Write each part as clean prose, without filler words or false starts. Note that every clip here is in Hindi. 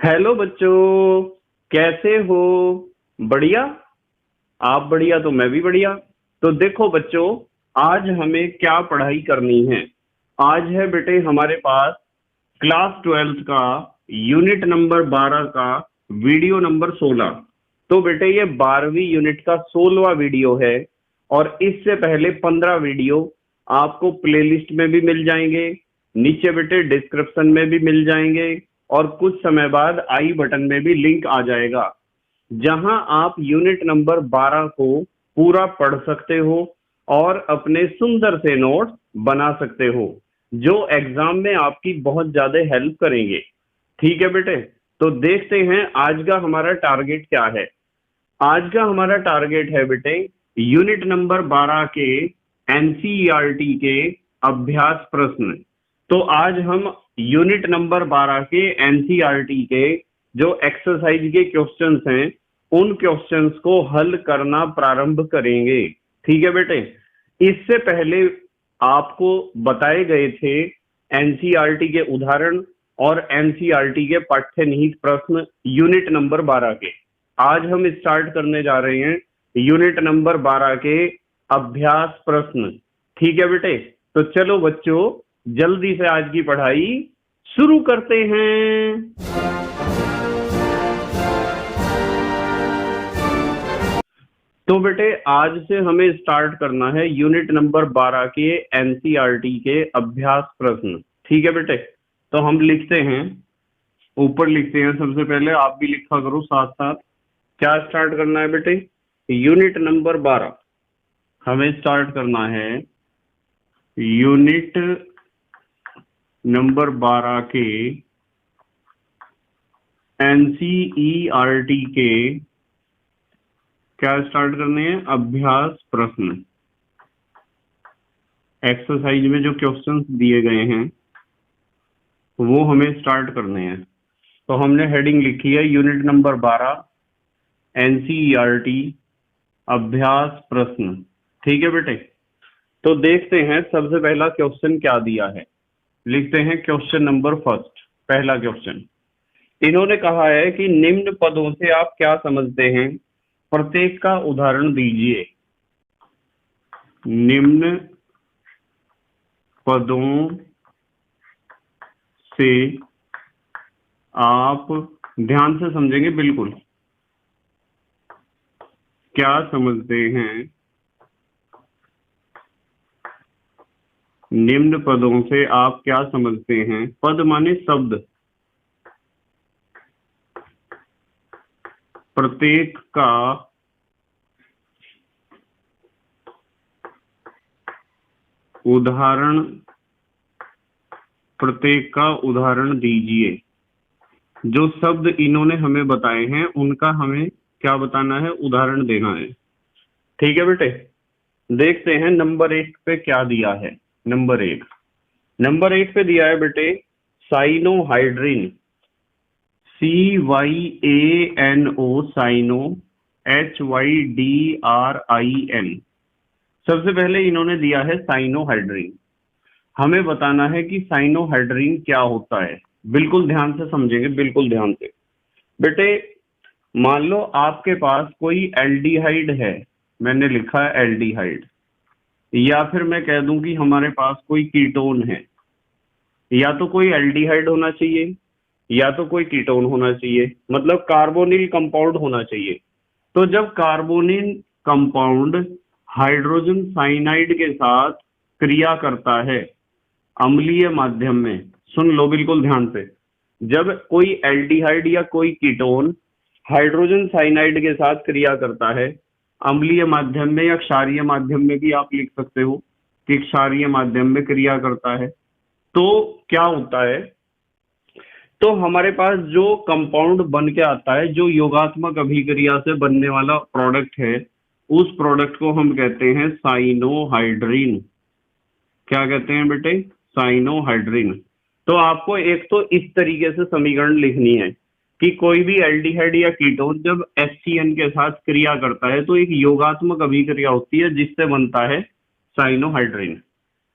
हेलो बच्चों, कैसे हो? बढ़िया। आप बढ़िया तो मैं भी बढ़िया। तो देखो बच्चों, आज हमें क्या पढ़ाई करनी है। आज है बेटे हमारे पास क्लास 12th का यूनिट नंबर 12 का वीडियो नंबर 16। तो बेटे ये 12वीं यूनिट का 16वां वीडियो है। और इससे पहले 15 वीडियो आपको प्लेलिस्ट में भी मिल जाएंगे, नीचे बेटे डिस्क्रिप्शन में भी मिल जाएंगे, और कुछ समय बाद आई बटन में भी लिंक आ जाएगा, जहां आप यूनिट नंबर 12 को पूरा पढ़ सकते हो और अपने सुंदर से नोट्स बना सकते हो, जो एग्जाम में आपकी बहुत ज्यादा हेल्प करेंगे। ठीक है बेटे, तो देखते हैं आज का हमारा टारगेट क्या है। आज का हमारा टारगेट है बेटे यूनिट नंबर 12 के एनसीईआरटी के अभ्यास प्रश्न। तो आज हम यूनिट नंबर 12 के एनसीईआरटी के जो एक्सरसाइज के क्वेश्चंस हैं, उन क्वेश्चंस को हल करना प्रारंभ करेंगे। ठीक है बेटे, इससे पहले आपको बताए गए थे एनसीईआरटी के उदाहरण और एनसीईआरटी के पाठ्य निहित प्रश्न यूनिट नंबर 12 के। आज हम स्टार्ट करने जा रहे हैं यूनिट नंबर 12 के अभ्यास प्रश्न। ठीक है बेटे, तो चलो बच्चों जल्दी से आज की पढ़ाई शुरू करते हैं। तो बेटे आज से हमें स्टार्ट करना है यूनिट नंबर 12 के एनसीईआरटी के अभ्यास प्रश्न। ठीक है बेटे, तो हम लिखते हैं, ऊपर लिखते हैं। सबसे पहले आप भी लिखा करो साथ साथ। क्या स्टार्ट करना है बेटे? यूनिट नंबर 12 हमें स्टार्ट करना है यूनिट नंबर 12 के एनसीईआरटी के क्या स्टार्ट करने हैं? अभ्यास प्रश्न। एक्सरसाइज में जो क्वेश्चंस दिए गए हैं वो हमें स्टार्ट करने हैं। तो हमने हेडिंग लिखी है यूनिट नंबर 12 एनसीईआरटी अभ्यास प्रश्न। ठीक है बेटे, तो देखते हैं सबसे पहला क्वेश्चन क्या दिया है। लिखते हैं क्वेश्चन नंबर फर्स्ट। पहला क्वेश्चन इन्होंने कहा है कि निम्न पदों से आप क्या समझते हैं, प्रत्येक का उदाहरण दीजिए। निम्न पदों से आप ध्यान से समझेंगे बिल्कुल, क्या समझते हैं, निम्न पदों से आप क्या समझते हैं। पद माने शब्द, प्रत्येक का उदाहरण, प्रत्येक का उदाहरण दीजिए। जो शब्द इन्होंने हमें बताए हैं उनका हमें क्या बताना है? उदाहरण देना है। ठीक है बेटे, देखते हैं नंबर 1 पे क्या दिया है। नंबर 1 पे दिया है बेटे साइनोहाइड्रिन, CYANO, साइनो, HYDRIN। सबसे पहले इन्होंने दिया है साइनोहाइड्रिन। हमें बताना है कि साइनोहाइड्रिन क्या होता है। बिल्कुल ध्यान से समझेंगे, बिल्कुल ध्यान से बेटे। मान लो आपके पास कोई एल्डिहाइड है, मैंने लिखा है एल्डिहाइड, या फिर मैं कह दूं कि हमारे पास कोई कीटोन है। या तो कोई एल्डिहाइड होना चाहिए या तो कोई कीटोन होना चाहिए, मतलब कार्बोनिल कंपाउंड होना चाहिए। तो जब कार्बोनिल कंपाउंड हाइड्रोजन साइनाइड के साथ क्रिया करता है अम्लीय माध्यम में, सुन लो बिल्कुल ध्यान से, जब कोई एल्डिहाइड या कोई कीटोन हाइड्रोजन साइनाइड के साथ क्रिया करता है अम्लीय माध्यम में या क्षारीय माध्यम में, भी आप लिख सकते हो कि क्षारीय माध्यम में क्रिया करता है, तो क्या होता है? तो हमारे पास जो कंपाउंड बन के आता है, जो योगात्मक अभिक्रिया से बनने वाला प्रोडक्ट है, उस प्रोडक्ट को हम कहते हैं साइनोहाइड्रिन। क्या कहते हैं बेटे? साइनोहाइड्रिन। तो आपको एक तो इस तरीके से समीकरण लिखनी है कि कोई भी एल्डिहाइड या कीटोन जब HCN के साथ क्रिया करता है तो एक योगात्मक अभिक्रिया होती है जिससे बनता है साइनोहाइड्रिन।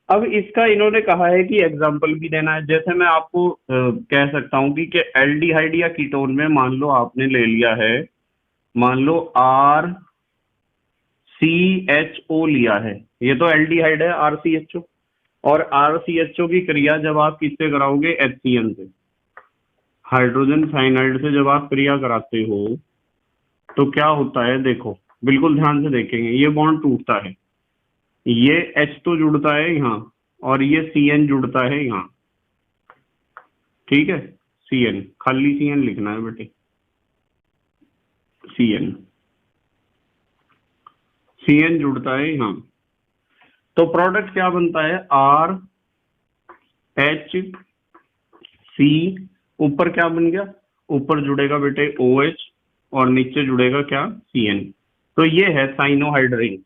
अब इसका इन्होंने कहा है कि एग्जाम्पल भी देना है। जैसे मैं आपको कह सकता हूँ कि एल्डिहाइड या कीटोन में मान लो आपने ले लिया है, मान लो RCHO लिया है, ये तो एल्डिहाइड है RCHO। और RCHO की क्रिया जब आप किससे कराओगे, HCN से, हाइड्रोजन साइनाइड से जब आप क्रिया कराते हो तो क्या होता है, देखो बिल्कुल ध्यान से देखेंगे, ये बॉन्ड टूटता है, ये H तो जुड़ता है यहाँ और ये CN जुड़ता है यहाँ, ठीक है। CN, खाली CN लिखना है बेटे, CN जुड़ता है यहाँ। तो प्रोडक्ट क्या बनता है, RHC, ऊपर क्या बन गया, ऊपर जुड़ेगा बेटे OH और नीचे जुड़ेगा क्या, CN। तो ये है साइनोहाइड्रिन।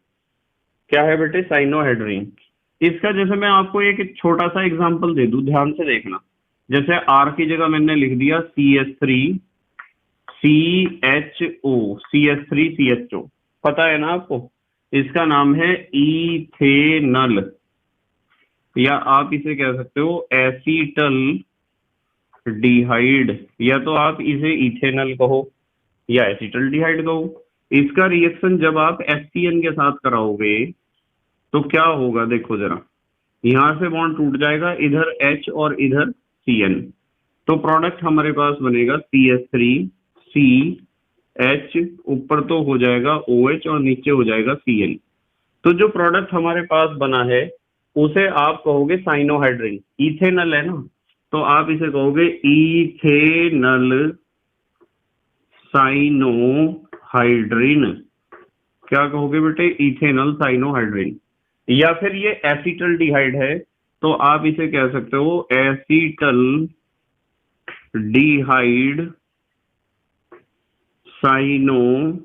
क्या है बेटे, साइनोहाइड्रिन। इसका जैसे मैं आपको एक छोटा सा एग्जांपल दे दूं, ध्यान से देखना। जैसे R की जगह मैंने लिख दिया CH3CHO, पता है ना आपको, इसका नाम है इथेनल, या आप इसे कह सकते हो एसीटल डिहाइड, या तो आप इसे इथेनल कहो या एसीटल डिहाइड कहो। इसका रिएक्शन जब आप HCN के साथ कराओगे तो क्या होगा, देखो जरा, यहां से बॉन्ड टूट जाएगा, इधर H और इधर CN, तो प्रोडक्ट हमारे पास बनेगा CH3CH, ऊपर तो हो जाएगा OH और नीचे हो जाएगा CN। तो जो प्रोडक्ट हमारे पास बना है उसे आप कहोगे साइनोहाइड्रिन। इथेनल है ना, तो आप इसे कहोगे इथेनल साइनोहाइड्रिन। क्या कहोगे बेटे, इथेनल साइनोहाइड्रिन। या फिर ये एसीटल डिहाइड है तो आप इसे कह सकते हो एसीटल डिहाइड साइनोहाइड्रिन।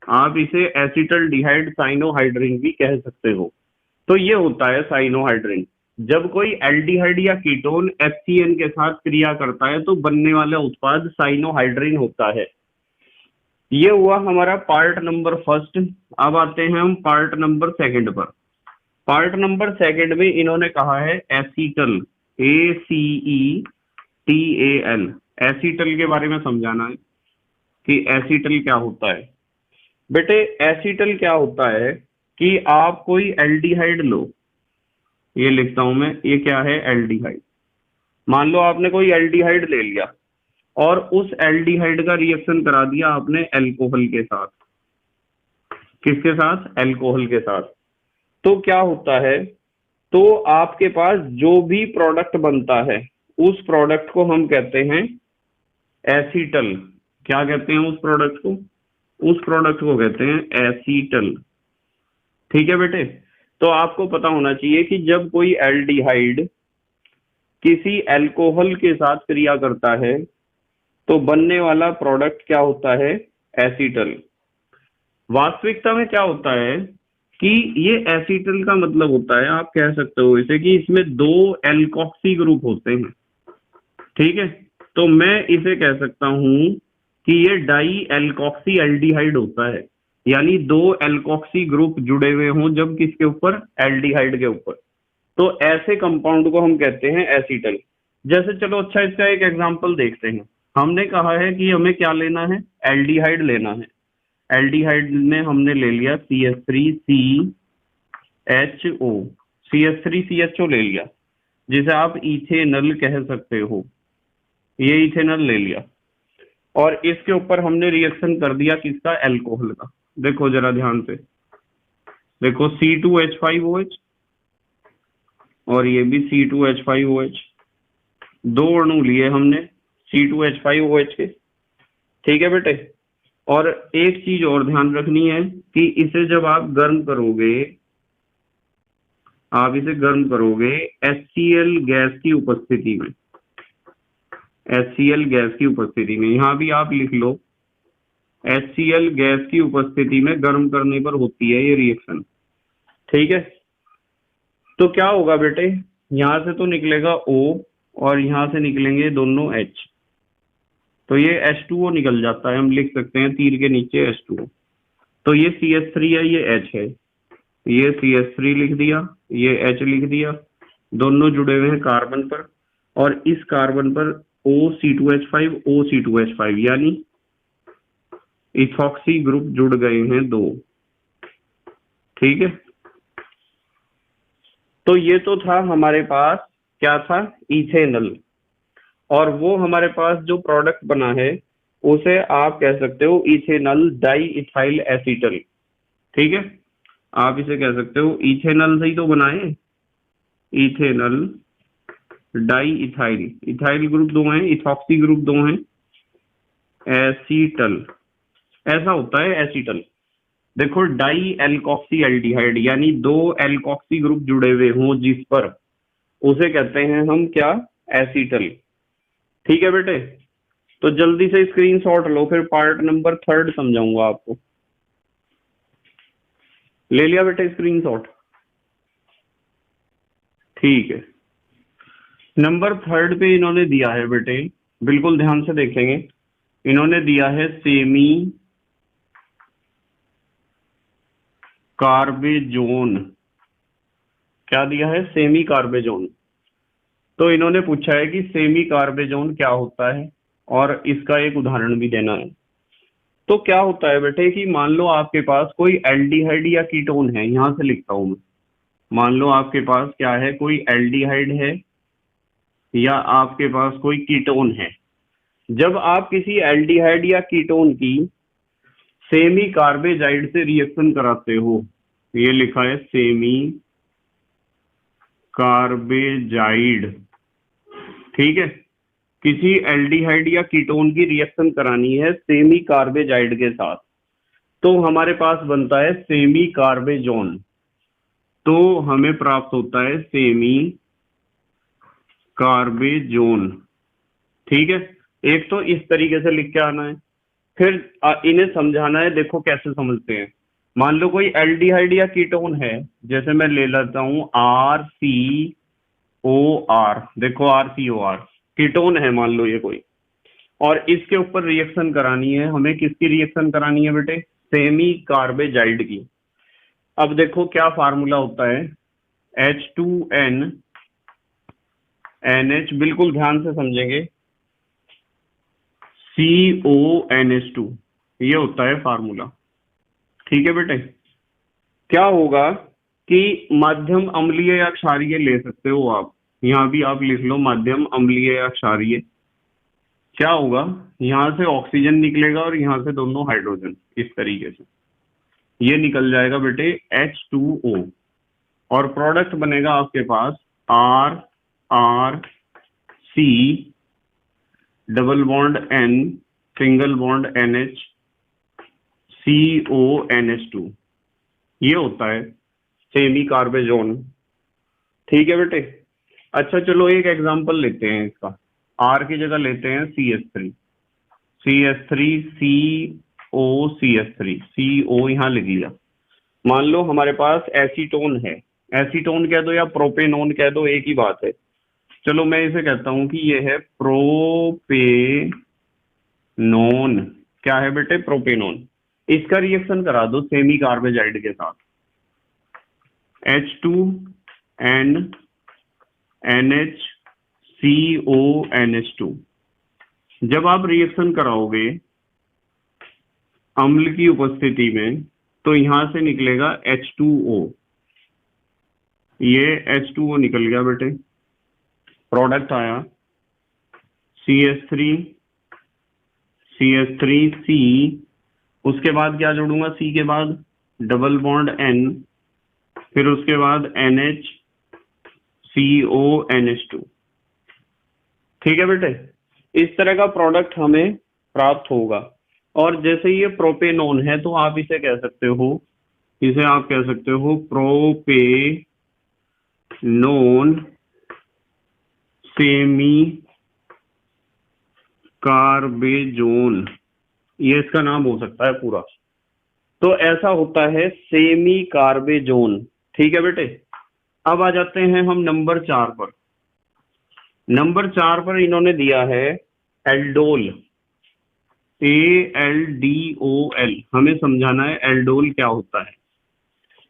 आप इसे एसीटल डिहाइड साइनोहाइड्रिन भी कह सकते हो। तो ये होता है साइनोहाइड्रिन। जब कोई एल्डिहाइड या कीटोन HCN के साथ क्रिया करता है तो बनने वाला उत्पाद साइनोहाइड्रिन होता है। ये हुआ हमारा पार्ट नंबर फर्स्ट। अब आते हैं हम पार्ट नंबर सेकंड पर। पार्ट नंबर सेकंड में इन्होंने कहा है एसीटल, ACETAL, एसीटल के बारे में समझाना है कि एसीटल क्या होता है। बेटे एसीटल क्या होता है कि आप कोई एल्डिहाइड लो, ये लिखता हूं मैं, ये क्या है, एल्डिहाइड। मान लो आपने कोई एल्डिहाइड ले लिया और उस एल्डिहाइड का रिएक्शन करा दिया आपने एल्कोहल के साथ। किसके साथ, एल्कोहल के साथ। तो क्या होता है, तो आपके पास जो भी प्रोडक्ट बनता है उस प्रोडक्ट को हम कहते हैं एसीटल। क्या कहते हैं उस प्रोडक्ट को, उस प्रोडक्ट को कहते हैं एसीटल। ठीक है बेटे, तो आपको पता होना चाहिए कि जब कोई एल्डिहाइड किसी अल्कोहल के साथ क्रिया करता है तो बनने वाला प्रोडक्ट क्या होता है, एसीटल। वास्तविकता में क्या होता है कि ये एसीटल का मतलब होता है, आप कह सकते हो इसे कि इसमें 2 एल्कोक्सी ग्रुप होते हैं। ठीक है, तो मैं इसे कह सकता हूं कि ये डाई एल्कोक्सी एल्डिहाइड होता है, यानी 2 एल्कोक्सी ग्रुप जुड़े हुए हों जब किसके ऊपर, एल्डिहाइड के ऊपर, तो ऐसे कंपाउंड को हम कहते हैं एसीटल। जैसे चलो अच्छा इसका एक एग्जांपल देखते हैं। हमने कहा है कि हमें क्या लेना है, एल्डिहाइड लेना है। एल्डिहाइड में हमने ले लिया CH3CHO, CH3CHO ले लिया, जिसे आप इथेनल कह सकते हो। ये इथेनल ले लिया और इसके ऊपर हमने रिएक्शन कर दिया किसका, एल्कोहल का। देखो जरा ध्यान से, देखो C2H5OH और ये भी C2H5OH, 2 अणु लिए हमने C2H5OH के। ठीक है बेटे, और एक चीज और ध्यान रखनी है कि इसे जब आप गर्म करोगे, आप इसे गर्म करोगे HCl गैस की उपस्थिति में, HCl गैस की उपस्थिति में, यहां भी आप लिख लो HCl गैस की उपस्थिति में गर्म करने पर होती है ये रिएक्शन। ठीक है, तो क्या होगा बेटे, यहां से तो निकलेगा O और यहां से निकलेंगे दोनों H, तो ये H2O निकल जाता है, हम लिख सकते हैं तीर के नीचे H2O। तो ये CH3 है, ये H है, ये CH3 लिख दिया, ये H लिख दिया, दोनों जुड़े हुए हैं कार्बन पर, और इस कार्बन पर OC2H5 OC2H5 यानी इथॉक्सी ग्रुप जुड़ गए हैं 2। ठीक है, तो ये तो था हमारे पास, क्या था, इथेनल। और वो हमारे पास जो प्रोडक्ट बना है उसे आप कह सकते हो इथेनल डाई इथाइल एसीटल। ठीक है, आप इसे कह सकते हो इथेनल से ही तो बना है, ethanal di ethyl, ethyl group 2 हैं, इथॉक्सी ग्रुप 2 हैं, एसीटल, ऐसा होता है एसीटल। देखो, डाई एल्कोक्सी एल्डिहाइड यानी 2 एल्कोक्सी ग्रुप जुड़े हुए हों जिस पर, उसे कहते हैं हम क्या, एसीटल। ठीक है बेटे, तो जल्दी से स्क्रीनशॉट लो, फिर पार्ट नंबर 3 समझाऊंगा आपको। ले लिया बेटे स्क्रीनशॉट? ठीक है, नंबर 3 पे इन्होंने दिया है बेटे, बिल्कुल ध्यान से देखेंगे, इन्होंने दिया है सेमी कार्बेजोन। क्या दिया है? Semi carbazone. तो इन्होंने पूछा है कि सेमी कार्बेजोन क्या होता है और इसका एक उदाहरण भी देना है। तो क्या होता है बेटे कि मान लो आपके पास कोई एल्डिहाइड या कीटोन है, यहां से लिखता हूं मैं। मान लो आपके पास क्या है, कोई एल्डिहाइड है या आपके पास कोई कीटोन है। जब आप किसी एल्डिहाइड या कीटोन की सेमी कार्बेजाइड से रिएक्शन कराते हो, ये लिखा है सेमी कार्बेजाइड। ठीक है, किसी एल्डिहाइड या कीटोन की रिएक्शन करानी है सेमी कार्बेजाइड के साथ, तो हमारे पास बनता है सेमी कार्बेजोन। तो हमें प्राप्त होता है सेमी कार्बेजोन। ठीक है, एक तो इस तरीके से लिख के आना है, फिर इन्हें समझाना है। देखो कैसे समझते हैं। मान लो कोई एल्डिहाइड या कीटोन है, जैसे मैं ले लेता हूं RCOR। देखो RCOR कीटोन है, मान लो ये कोई, और इसके ऊपर रिएक्शन करानी है हमें। किसकी रिएक्शन करानी है बेटे? सेमी कार्बेजाइड की। अब देखो क्या फार्मूला होता है, H2NH, बिल्कुल ध्यान से समझेंगे, CONH2, ये होता है फार्मूला। ठीक है बेटे, क्या होगा कि माध्यम अम्लीय या क्षारीय ले सकते हो आप, यहां भी आप लिख लो माध्यम अम्लीय या क्षारीय। क्या होगा, यहां से ऑक्सीजन निकलेगा और यहां से दोनों हाइड्रोजन, इस तरीके से ये निकल जाएगा बेटे H2O, और प्रोडक्ट बनेगा आपके पास RRC, double bond N, single bond NH, CONH2। ये होता है सेमी कार्बेजोन। ठीक है बेटे, अच्छा चलो एक एग्जांपल लेते हैं इसका। R की जगह लेते हैं CH3, CH3 CO यहाँ लिख लिया। मान लो हमारे पास एसीटोन है, एसीटोन कह दो या प्रोपेनोन कह दो, एक ही बात है। चलो मैं इसे कहता हूं कि ये है प्रोपेनोन। क्या है बेटे? प्रोपेनोन। इसका रिएक्शन करा दो सेमी कार्बेजाइड के साथ, H2NNHCONH2। जब आप रिएक्शन कराओगे अम्ल की उपस्थिति में, तो यहां से निकलेगा H2O, ये H2O निकल गया बेटे, प्रोडक्ट आया CH3C। उसके बाद क्या जोड़ूंगा? C के बाद डबल बॉन्ड N, फिर उसके बाद NHCONH2। ठीक है बेटे, इस तरह का प्रोडक्ट हमें प्राप्त होगा। और जैसे ये प्रोपेनोन है तो आप इसे कह सकते हो, इसे आप कह सकते हो प्रोपेनोन सेमी कार्बेजोन, ये इसका नाम हो सकता है पूरा। तो ऐसा होता है सेमी कार्बेजोन। ठीक है बेटे, अब आ जाते हैं हम नंबर 4 पर। नंबर 4 पर इन्होंने दिया है एल्डोल, ALDOL। हमें समझाना है एल्डोल क्या होता है।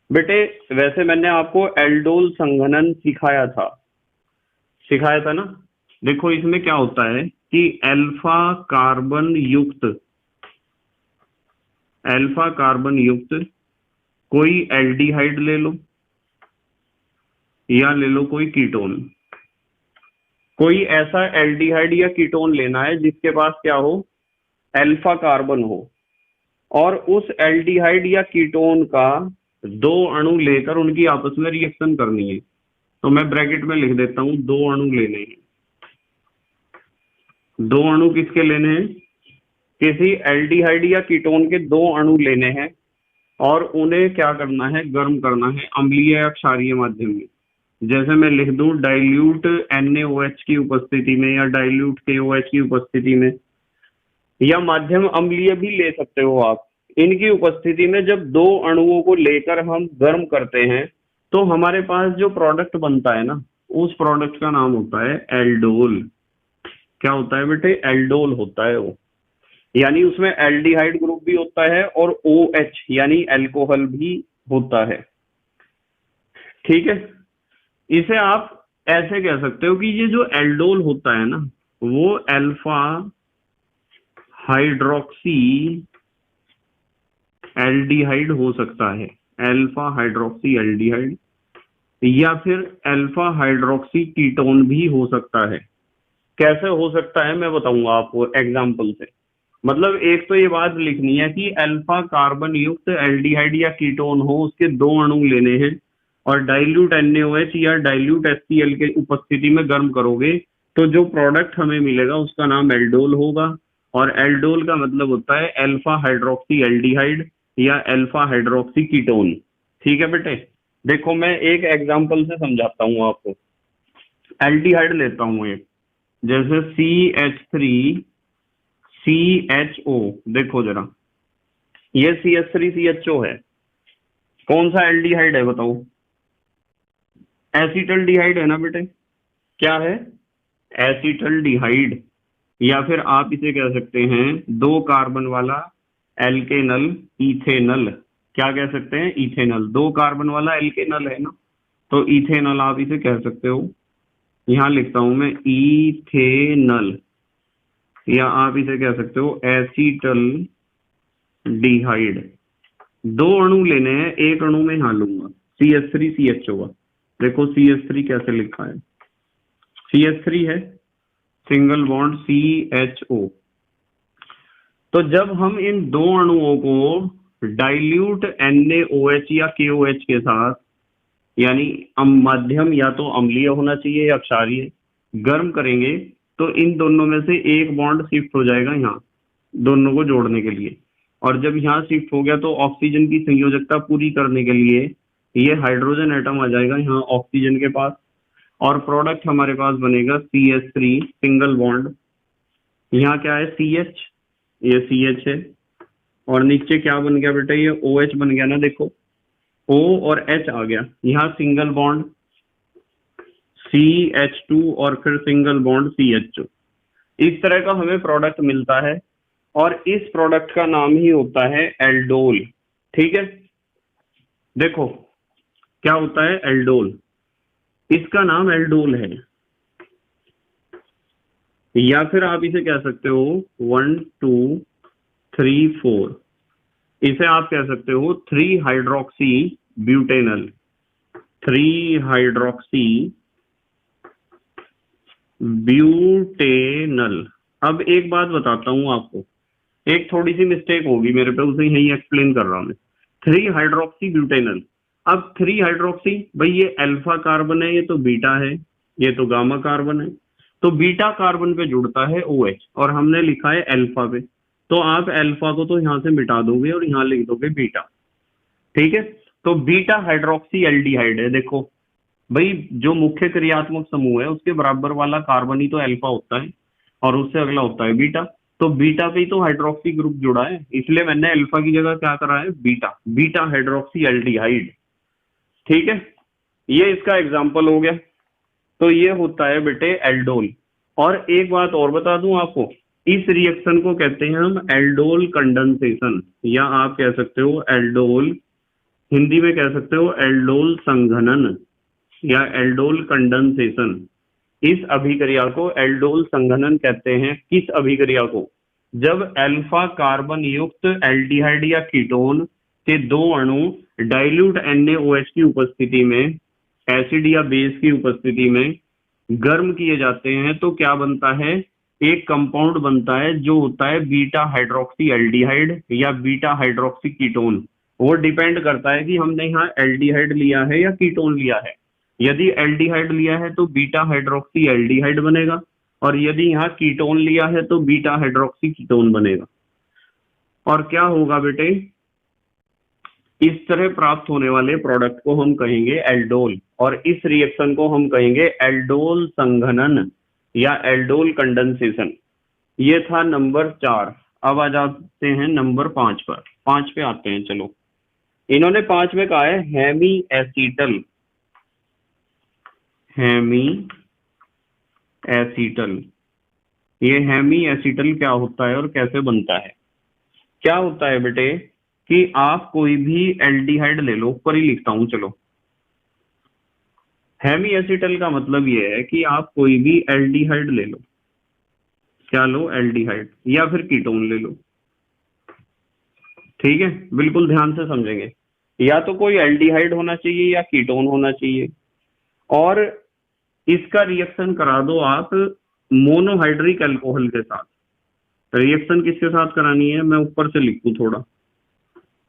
बेटे वैसे मैंने आपको एल्डोल संघनन सिखाया था ना। देखो इसमें क्या होता है कि अल्फा कार्बन युक्त कोई एल्डिहाइड ले लो या ले लो कोई कीटोन। कोई ऐसा एल्डिहाइड या कीटोन लेना है जिसके पास क्या हो, अल्फा कार्बन हो, और उस एल्डिहाइड या कीटोन का दो अणु लेकर उनकी आपस में रिएक्शन करनी है। तो मैं ब्रैकेट में लिख देता हूं, दो अणु लेने हैं। दो अणु किसके लेने हैं? किसी एल्डिहाइड या कीटोन के दो अणु लेने हैं और उन्हें क्या करना है, गर्म करना है अम्लीय या क्षारीय माध्यम में। जैसे मैं लिख दूं डाइल्यूट NaOH की उपस्थिति में या डाइल्यूट KOH की उपस्थिति में, या माध्यम अम्लीय भी ले सकते हो आप। इनकी उपस्थिति में जब दो अणुओं को लेकर हम गर्म करते हैं तो हमारे पास जो प्रोडक्ट बनता है ना, उस प्रोडक्ट का नाम होता है एल्डोल। क्या होता है बेटे? एल्डोल होता है वो। यानी उसमें एल्डिहाइड ग्रुप भी होता है और OH यानी अल्कोहल भी होता है। ठीक है, इसे आप ऐसे कह सकते हो कि ये जो एल्डोल होता है ना, वो अल्फा हाइड्रोक्सी एल्डिहाइड हो सकता है, अल्फा हाइड्रोक्सी एल्डिहाइड, या फिर अल्फा हाइड्रोक्सी कीटोन भी हो सकता है। कैसे हो सकता है मैं बताऊंगा आपको एग्जाम्पल से। मतलब एक तो ये बात लिखनी है कि अल्फा कार्बन युक्त एल्डिहाइड या कीटोन हो, उसके दो अणु लेने हैं और डाइल्यूट NaOH या डाइल्यूट HCl के उपस्थिति में गर्म करोगे तो जो प्रोडक्ट हमें मिलेगा उसका नाम एल्डोल होगा। और एल्डोल का मतलब होता है अल्फा हाइड्रोक्सी एल्डिहाइड या अल्फा हाइड्रोक्सी कीटोन। ठीक है बेटे, देखो मैं एक एग्जाम्पल से समझाता हूँ आपको। एल्डिहाइड लेता हूँ एक, जैसे CH3CHO। देखो जरा, ये CH3CHO है। कौन सा एल्डिहाइड है बताओ? एसिटल्डिहाइड है ना बेटे? क्या है? एसिटल्डिहाइड। या फिर आप इसे कह सकते हैं दो कार्बन वाला एल्केनल इथेनल। क्या कह सकते हैं? इथेनल। दो कार्बन वाला एल्केनल है ना, तो इथेनल आप इसे कह सकते हो। यहां लिखता हूं मैं इथेनल, या आप इसे कह सकते हो एसिटल डिहाइड। दो अणु लेने हैं, एक अणु में यहां लूंगा CH3CHO का। देखो CH3 कैसे लिखा है, CH3 है, सिंगल बॉन्ड CHO। तो जब हम इन दो अणुओं को डाइल्यूट NaOH या KOH के साथ, यानी माध्यम या तो अम्लीय होना चाहिए या क्षारीय, गर्म करेंगे तो इन दोनों में से एक बॉन्ड शिफ्ट हो जाएगा यहाँ दोनों को जोड़ने के लिए। और जब यहाँ शिफ्ट हो गया तो ऑक्सीजन की संयोजकता पूरी करने के लिए ये हाइड्रोजन एटम आ जाएगा यहाँ ऑक्सीजन के पास, और प्रोडक्ट हमारे पास बनेगा CH3 सिंगल बॉन्ड। यहाँ क्या है? CH, ये CH है, और नीचे क्या बन गया बेटा? ये OH बन गया ना। देखो O और H आ गया, यहाँ सिंगल बॉन्ड CH2 और फिर सिंगल बॉन्ड CHO। इस तरह का हमें प्रोडक्ट मिलता है और इस प्रोडक्ट का नाम ही होता है एल्डोल। ठीक है, देखो क्या होता है एल्डोल, इसका नाम एल्डोल है। या फिर आप इसे कह सकते हो 1 2 3 4, इसे आप कह सकते हो 3 हाइड्रोक्सी ब्यूटेनल, 3 हाइड्रोक्सी ब्यूटेनल। अब एक बात बताता हूं आपको, एक थोड़ी सी मिस्टेक होगी मेरे पे, उसे यही एक्सप्लेन कर रहा हूं मैं। 3 हाइड्रोक्सी ब्यूटेनल। अब 3 हाइड्रोक्सी, भाई ये अल्फा कार्बन है, ये तो बीटा है, ये तो गामा कार्बन है। तो बीटा कार्बन पे जुड़ता है OH और हमने लिखा है अल्फा पे, तो आप अल्फा को तो यहां से मिटा दोगे और यहां लिख दोगे बीटा। ठीक है, तो बीटा हाइड्रोक्सी एल्डिहाइड है। देखो भाई, जो मुख्य क्रियात्मक समूह है उसके बराबर वाला कार्बन ही तो अल्फा होता है और उससे अगला होता है बीटा। तो बीटा पे ही तो हाइड्रोक्सी ग्रुप जुड़ा है, इसलिए मैंने अल्फा की जगह क्या करा है? Beta, beta hydroxy aldehyde. ठीक है, ये इसका एग्जाम्पल हो गया। तो ये होता है बेटे एल्डोल। और एक बात और बता दूं आपको, इस रिएक्शन को कहते हैं हम एल्डोल कंडेंसेशन, या आप कह सकते हो एल्डोल हिंदी में कह सकते हो एल्डोल संघनन या एल्डोल कंडेंसेशन। इस अभिक्रिया को एल्डोल संघनन कहते हैं। किस अभिक्रिया को? जब अल्फा कार्बन युक्त एल्डिहाइड या कीटोन के दो अणु डाइल्यूट NaOH की उपस्थिति में, एसिड या बेस की उपस्थिति में गर्म किए जाते हैं तो क्या बनता है? एक कंपाउंड बनता है जो होता है बीटा हाइड्रोक्सी एल्डिहाइड या बीटा हाइड्रोक्सी कीटोन। वो डिपेंड करता है कि हमने यहाँ एल्डिहाइड लिया है या कीटोन लिया है। यदि एल्डिहाइड लिया है तो बीटा हाइड्रोक्सी एल्डिहाइड बनेगा, और यदि यहाँ कीटोन लिया है तो बीटा हाइड्रोक्सी कीटोन बनेगा। और क्या होगा बेटे? इस तरह प्राप्त होने वाले प्रोडक्ट को हम कहेंगे एल्डोल, और इस रिएक्शन को हम कहेंगे एल्डोल संघनन या एल्डोल कंडेंसेशन। ये था नंबर 4। अब आ जाते हैं नंबर 5 पर। 5 पे आते हैं, चलो। इन्होंने 5 में कहा है हेमी एसीटल। हेमी एसीटल, ये हेमी एसीटल क्या होता है और कैसे बनता है? क्या होता है बेटे कि आप कोई भी एल्डिहाइड ले लो, ऊपर ही लिखता हूं, चलो। हेमी एसीटल का मतलब ये है कि आप कोई भी एल्डिहाइड ले लो। क्या लो? एल्डिहाइड या फिर कीटोन ले लो। ठीक है, बिल्कुल ध्यान से समझेंगे। या तो कोई एल्डिहाइड होना चाहिए या कीटोन होना चाहिए, और इसका रिएक्शन करा दो आप मोनोहाइड्रिक अल्कोहल के साथ। रिएक्शन किसके साथ करानी है? मैं ऊपर से लिखूं थोड़ा।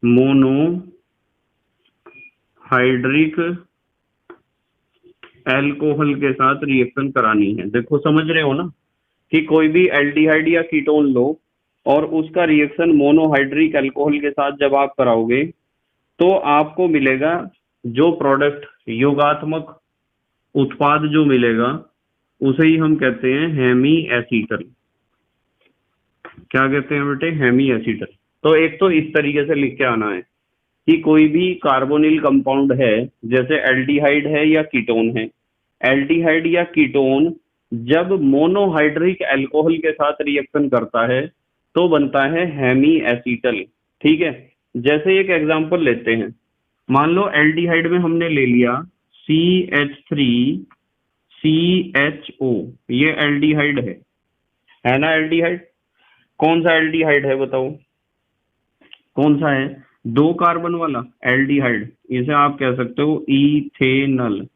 मोनोहाइड्रिक अल्कोहल के साथ रिएक्शन करानी है। देखो, समझ रहे हो ना कि कोई भी एल्डिहाइड या कीटोन लो और उसका रिएक्शन मोनोहाइड्रिक अल्कोहल के साथ जब आप कराओगे तो आपको मिलेगा जो प्रोडक्ट, योगात्मक उत्पाद जो मिलेगा, उसे ही हम कहते हैं हेमी एसीटल। क्या कहते हैं बेटे? Hemiacetal. तो एक तो इस तरीके से लिख के आना है कि कोई भी कार्बोनिल कंपाउंड है, जैसे एल्डिहाइड है या कीटोन है, एल्डिहाइड या कीटोन जब मोनोहाइड्रिक अल्कोहल के साथ रिएक्शन करता है तो बनता है हेमी एसीटल। ठीक है, जैसे एक एग्जांपल लेते हैं। मान लो एल्डिहाइड में हमने ले लिया CH3CHO, ये एल्डिहाइड है ना? एल्डिहाइड कौन सा एल्डिहाइड है बताओ? कौन सा है? 2 कार्बन वाला एल्डिहाइड। इसे आप कह सकते हो इथेनल,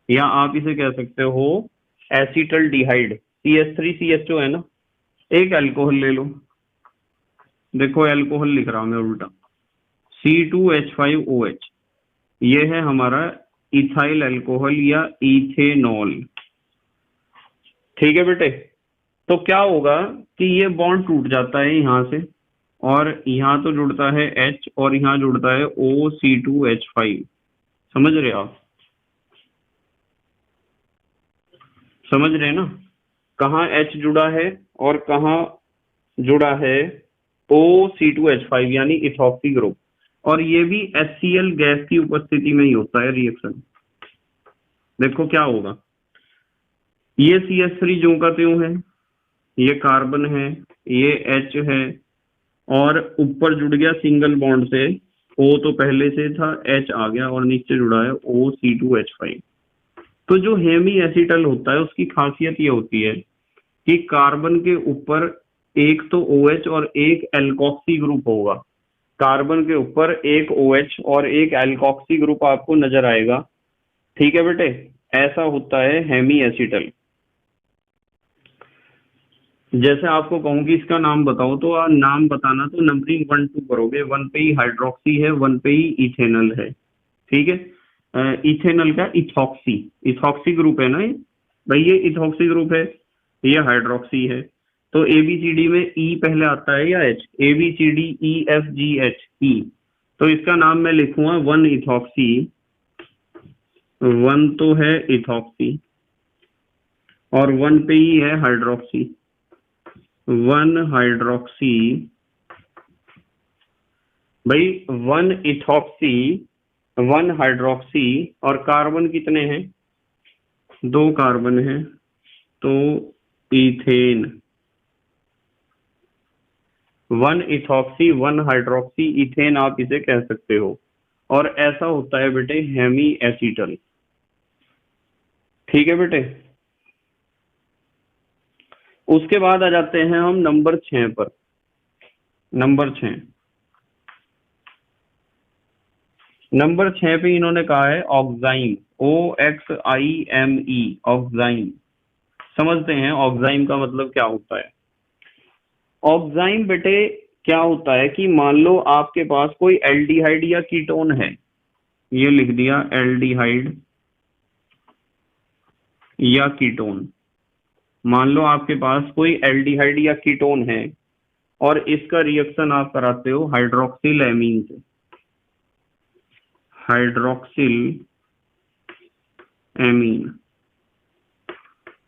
या आप इसे कह सकते हो एसिटल डिहाइड। CH3CHO है ना? एक अल्कोहल ले लो, देखो अल्कोहल लिख रहा हूं मैं उल्टा, C2H5OH, ये है हमारा इथाइल अल्कोहल या इथेनॉल। ठीक है बेटे, तो क्या होगा कि ये बॉन्ड टूट जाता है यहां से, और यहां तो जुड़ता है H और यहां जुड़ता है OC2H5। समझ रहे आप? समझ रहे ना कहाँ H जुड़ा है और कहाँ जुड़ा है OC2H5 यानी इथॉक्सी ग्रुप। और ये भी HCl गैस की उपस्थिति में ही होता है रिएक्शन। देखो क्या होगा, ये CH3 ज्यों का त्यों है, ये कार्बन है, ये H है, और ऊपर जुड़ गया सिंगल बॉन्ड से O, तो पहले से था, H आ गया और नीचे जुड़ा है OC2H5। तो जो हेमी एसीटल होता है उसकी खासियत ये होती है कि कार्बन के ऊपर एक तो OH और एक एल्कोक्सी ग्रुप होगा। कार्बन के ऊपर एक OH और एक एल्कोक्सी ग्रुप आपको नजर आएगा। ठीक है बेटे, ऐसा होता है हेमी एसीटल। जैसे आपको कहूँ कि इसका नाम बताओ, तो नाम बताना तो नंबरिंग 1 2 करोगे। 1 पे ही हाइड्रोक्सी है, 1 पे ही इथेनल है। ठीक है, इथेनल का इथॉक्सी, इथॉक्सी ग्रुप है ना ये भाई, ये इथॉक्सी ग्रुप है, ये हाइड्रोक्सी है। तो ABCD में E पहले आता है या H? ABCDEFGH, E। तो इसका नाम मैं लिखूंगा 1 इथॉक्सी। 1 तो है इथॉक्सी और 1 पे ही है हाइड्रोक्सी। 1 हाइड्रोक्सी भाई, 1 इथॉक्सी, 1 हाइड्रोक्सी, और कार्बन कितने हैं? 2 कार्बन है, तो इथेन। 1 इथॉक्सी 1 हाइड्रोक्सी इथेन आप इसे कह सकते हो। और ऐसा होता है बेटे हेमी एसीटल। ठीक है बेटे। उसके बाद आ जाते हैं हम नंबर 6 पर। नंबर 6 पे इन्होंने कहा है ऑक्साइम, OXIME, ऑक्साइम। समझते हैं ऑक्साइम का मतलब क्या होता है। ऑक्साइम बेटे क्या होता है कि मान लो आपके पास कोई एल्डिहाइड या कीटोन है, ये लिख दिया एल्डिहाइड या कीटोन। मान लो आपके पास कोई एल्डिहाइड या कीटोन है और इसका रिएक्शन आप कराते हो हाइड्रोक्सिल एमीन से। हाइड्रोक्सिल एमीन,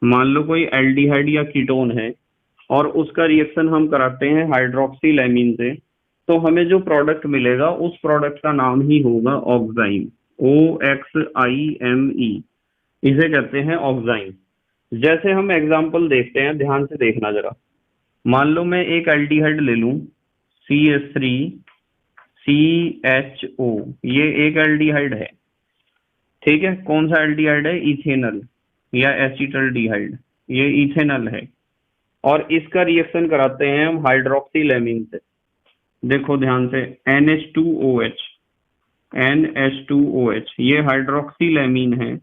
मान लो कोई एल्डिहाइड या कीटोन है और उसका रिएक्शन हम कराते हैं हाइड्रोक्सिल एमीन से, तो हमें जो प्रोडक्ट मिलेगा उस प्रोडक्ट का नाम ही होगा ऑक्साइम, OXIME। इसे कहते हैं ऑक्साइम। जैसे हम एग्जांपल देखते हैं, ध्यान से देखना जरा। मान लो मैं एक एल्डिहाइड ले लूं CH3CHO, ये एक एल्डिहाइड है। ठीक है, कौन सा एल्डिहाइड है? इथेनल या एसिटल्डिहाइड, ये इथेनल है। और इसका रिएक्शन कराते हैं हम हाइड्रोक्सिल एमीन से। देखो ध्यान से, NH2OH, ये हाइड्रोक्सिल एमीन है।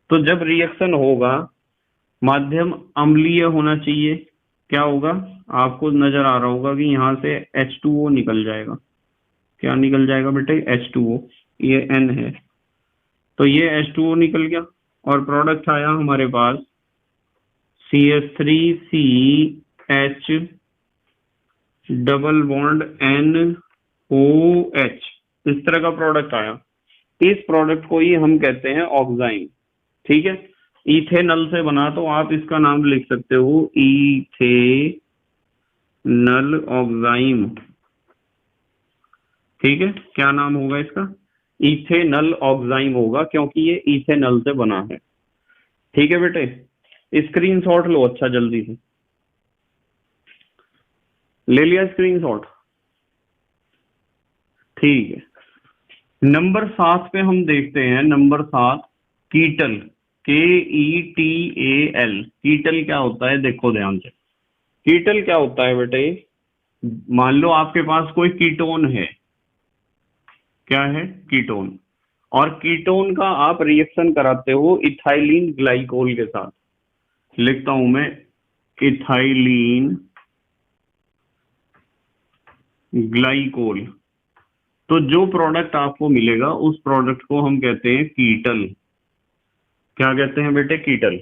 तो जब रिएक्शन होगा माध्यम अम्लीय होना चाहिए। क्या होगा? आपको नजर आ रहा होगा कि यहाँ से H2O निकल जाएगा। क्या निकल जाएगा बेटे? H2O, ये N है तो ये H2O निकल गया और प्रोडक्ट आया हमारे पास CH3CH डबल बॉन्ड NOH, इस तरह का प्रोडक्ट आया। इस प्रोडक्ट को ही हम कहते हैं ऑक्साइम। ठीक है, इथेनल से बना तो आप इसका नाम लिख सकते हो इथेनल ऑक्साइम। ठीक है, क्या नाम होगा इसका? इथेनल ऑक्साइम होगा, क्योंकि ये इथेनल से बना है। ठीक है बेटे, स्क्रीनशॉट लो अच्छा जल्दी से। ले लिया स्क्रीनशॉट? ठीक है। नंबर 7 पे हम देखते हैं, नंबर 7 कीटल, KETAL। कीटल क्या होता है? देखो ध्यान से, कीटल क्या होता है बेटे? मान लो आपके पास कोई कीटोन है। क्या है? कीटोन। और कीटोन का आप रिएक्शन कराते हो इथाइलिन ग्लाइकोल के साथ। लिखता हूं मैं इथाइलिन ग्लाइकोल। तो जो प्रोडक्ट आपको मिलेगा उस प्रोडक्ट को हम कहते हैं कीटल। क्या कहते हैं बेटे? कीटल।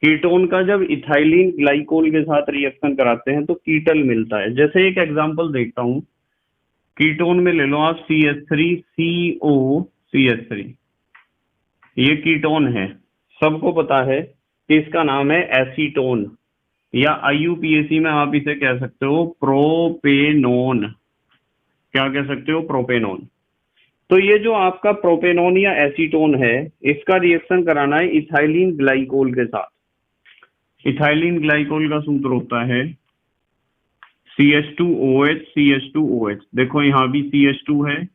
कीटोन का जब इथाइलिन ग्लाइकोल के साथ रिएक्शन कराते हैं तो कीटल मिलता है। जैसे एक एग्जांपल देखता हूं, कीटोन में ले लो आप CH3COCH3, ये कीटोन है। सबको पता है कि इसका नाम है एसीटोन, या IUPAC में आप इसे कह सकते हो प्रोपेनोन। क्या कह सकते हो? प्रोपेनोन। तो ये जो आपका प्रोपेनोन या एसीटोन है, इसका रिएक्शन कराना है इथाइलिन ग्लाइकोल के साथ। इथाइलिन ग्लाइकोल का सूत्र होता है CH2OH। देखो यहाँ भी CH2 है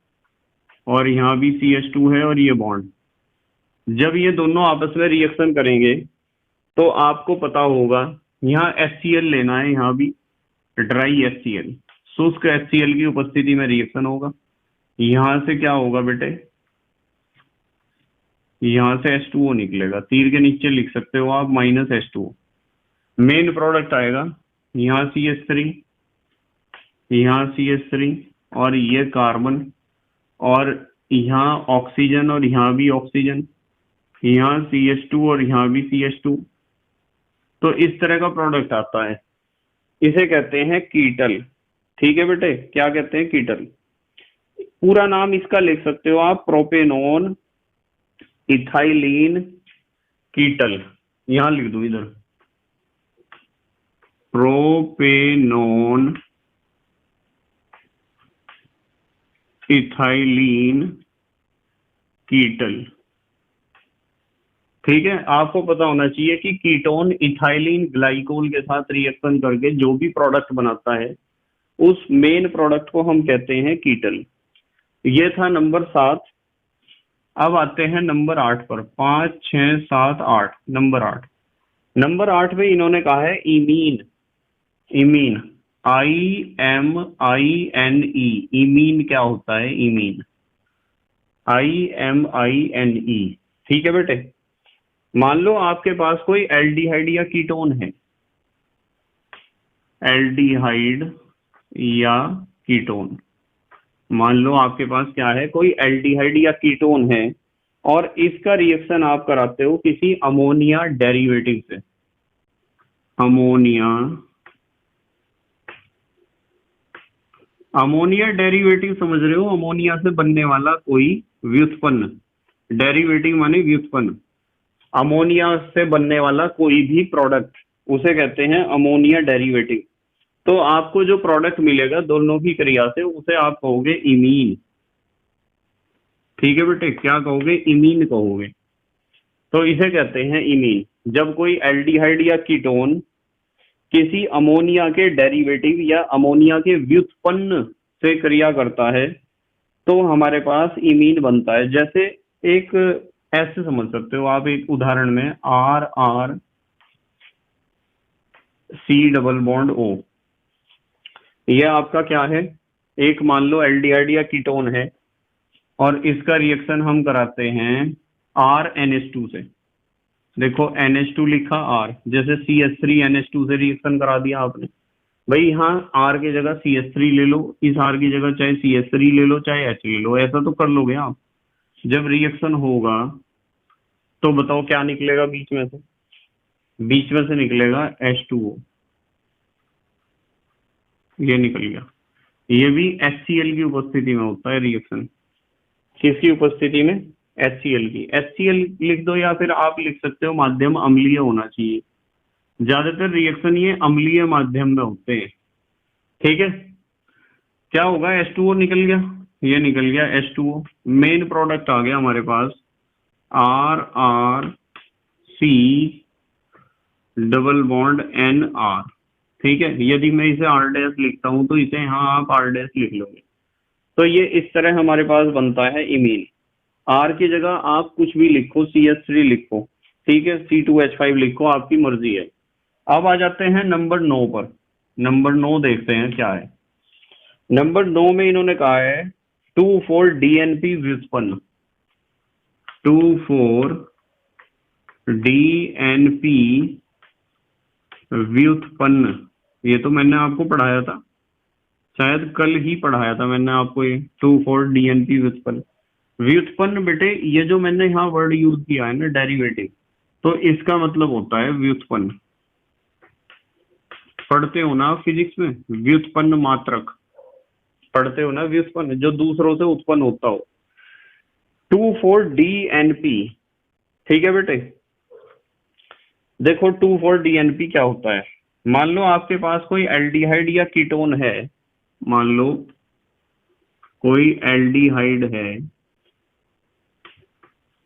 और यहाँ भी CH2 है और ये बॉन्ड। जब ये दोनों आपस में रिएक्शन करेंगे तो आपको पता होगा यहाँ HCl लेना है, यहाँ भी ड्राई HCl, शुष्क HCl की उपस्थिति में रिएक्शन होगा। यहां से क्या होगा बेटे? यहां से H2O निकलेगा, तीर के नीचे लिख सकते हो आप -H2O। मेन प्रोडक्ट आएगा यहाँ CH3, यहाँ CH3 और ये कार्बन, और यहाँ ऑक्सीजन और यहाँ भी ऑक्सीजन, यहाँ CH2 और यहाँ भी CH2। तो इस तरह का प्रोडक्ट आता है, इसे कहते हैं कीटल। ठीक है बेटे, क्या कहते हैं? कीटल। पूरा नाम इसका लिख सकते हो आप प्रोपेनोन इथाइलिन कीटल। यहां लिख दो इधर प्रोपेनोन इथाइलिन कीटल। ठीक है, आपको पता होना चाहिए कि कीटोन इथाइलिन ग्लाइकोल के साथ रिएक्शन करके जो भी प्रोडक्ट बनाता है उस मेन प्रोडक्ट को हम कहते हैं कीटल। ये था नंबर 7। अब आते हैं नंबर 8 पर। 5 6 7 8, नंबर 8। नंबर 8 पे इन्होंने कहा है इमीन। Imine, IMINE। इमीन क्या होता है? Imine, IMINE। ठीक है बेटे। मान लो आपके पास कोई एल्डिहाइड या कीटोन है, एल्डिहाइड या कीटोन। मान लो आपके पास क्या है, कोई एल्डिहाइड या कीटोन है, और इसका रिएक्शन आप कराते हो किसी अमोनिया डेरिवेटिव से। अमोनिया, अमोनिया डेरिवेटिव समझ रहे हो? अमोनिया से बनने वाला कोई व्युत्पन्न। डेरिवेटिव माने व्युत्पन्न। अमोनिया से बनने वाला कोई भी प्रोडक्ट, उसे कहते हैं अमोनिया डेरिवेटिव। तो आपको जो प्रोडक्ट मिलेगा दोनों की क्रिया से, उसे आप कहोगे इमीन। ठीक है बेटे, क्या कहोगे? इमीन कहोगे। तो इसे कहते हैं इमीन। जब कोई एल्डिहाइड या कीटोन किसी अमोनिया के डेरिवेटिव या अमोनिया के व्युत्पन्न से क्रिया करता है, तो हमारे पास इमीन बनता है। जैसे एक ऐसे समझ सकते हो आप, एक उदाहरण में RR C double bond O। यह आपका क्या है? एक मान लो एल्डिहाइड या कीटोन है, और इसका रिएक्शन हम कराते हैं RNH2 से। देखो NH2 लिखा R, जैसे CH3 NH2 से रिएक्शन करा दिया आपने। भाई यहाँ R की जगह CH3 ले लो, इस R की जगह चाहे CH3 ले लो, चाहे H ले लो, ऐसा तो कर लोगे आप। जब रिएक्शन होगा तो बताओ क्या निकलेगा बीच में से? बीच में से निकलेगा H2O। ये निकल गया। ये भी HCl की उपस्थिति में होता है रिएक्शन। किसकी उपस्थिति में? HCl की। HCl लिख दो, या फिर आप लिख सकते हो माध्यम अम्लीय होना चाहिए। ज्यादातर रिएक्शन ये अम्लीय माध्यम में होते हैं। ठीक है। क्या होगा? H2O निकल गया, ये निकल गया H2O। मेन प्रोडक्ट आ गया हमारे पास RRC डबल बॉन्ड NR। ठीक है। यदि मैं इसे R डैश लिखता हूं तो इसे यहाँ आप R डैश लिख लोगे। तो ये इस तरह हमारे पास बनता है इमीन। R की जगह आप कुछ भी लिखो, CH3 लिखो, ठीक है, C2H5 लिखो, आपकी मर्जी है। अब आ जाते हैं नंबर 9 पर। नंबर 9 देखते हैं क्या है। नंबर 9 में इन्होंने कहा है 2,4-DNP व्युत्पन्न। 2,4-DNP व्युत्पन्न। ये तो मैंने आपको पढ़ाया था, शायद कल ही पढ़ाया था मैंने आपको ये 2,4-DNP व्युत्पन्न। व्युत्पन्न बेटे, ये जो मैंने यहाँ वर्ड यूज किया है ना, डेरिवेटिव, तो इसका मतलब होता है व्युत्पन्न। पढ़ते हो ना फिजिक्स में व्युत्पन्न मात्रक? पढ़ते हो ना व्युत्पन्न, जो दूसरों से उत्पन्न होता हो। 2,4-DNP। ठीक है बेटे। देखो 2,4-DNP क्या होता है। मान लो आपके पास कोई एल्डिहाइड या कीटोन है। मान लो कोई एल्डिहाइड है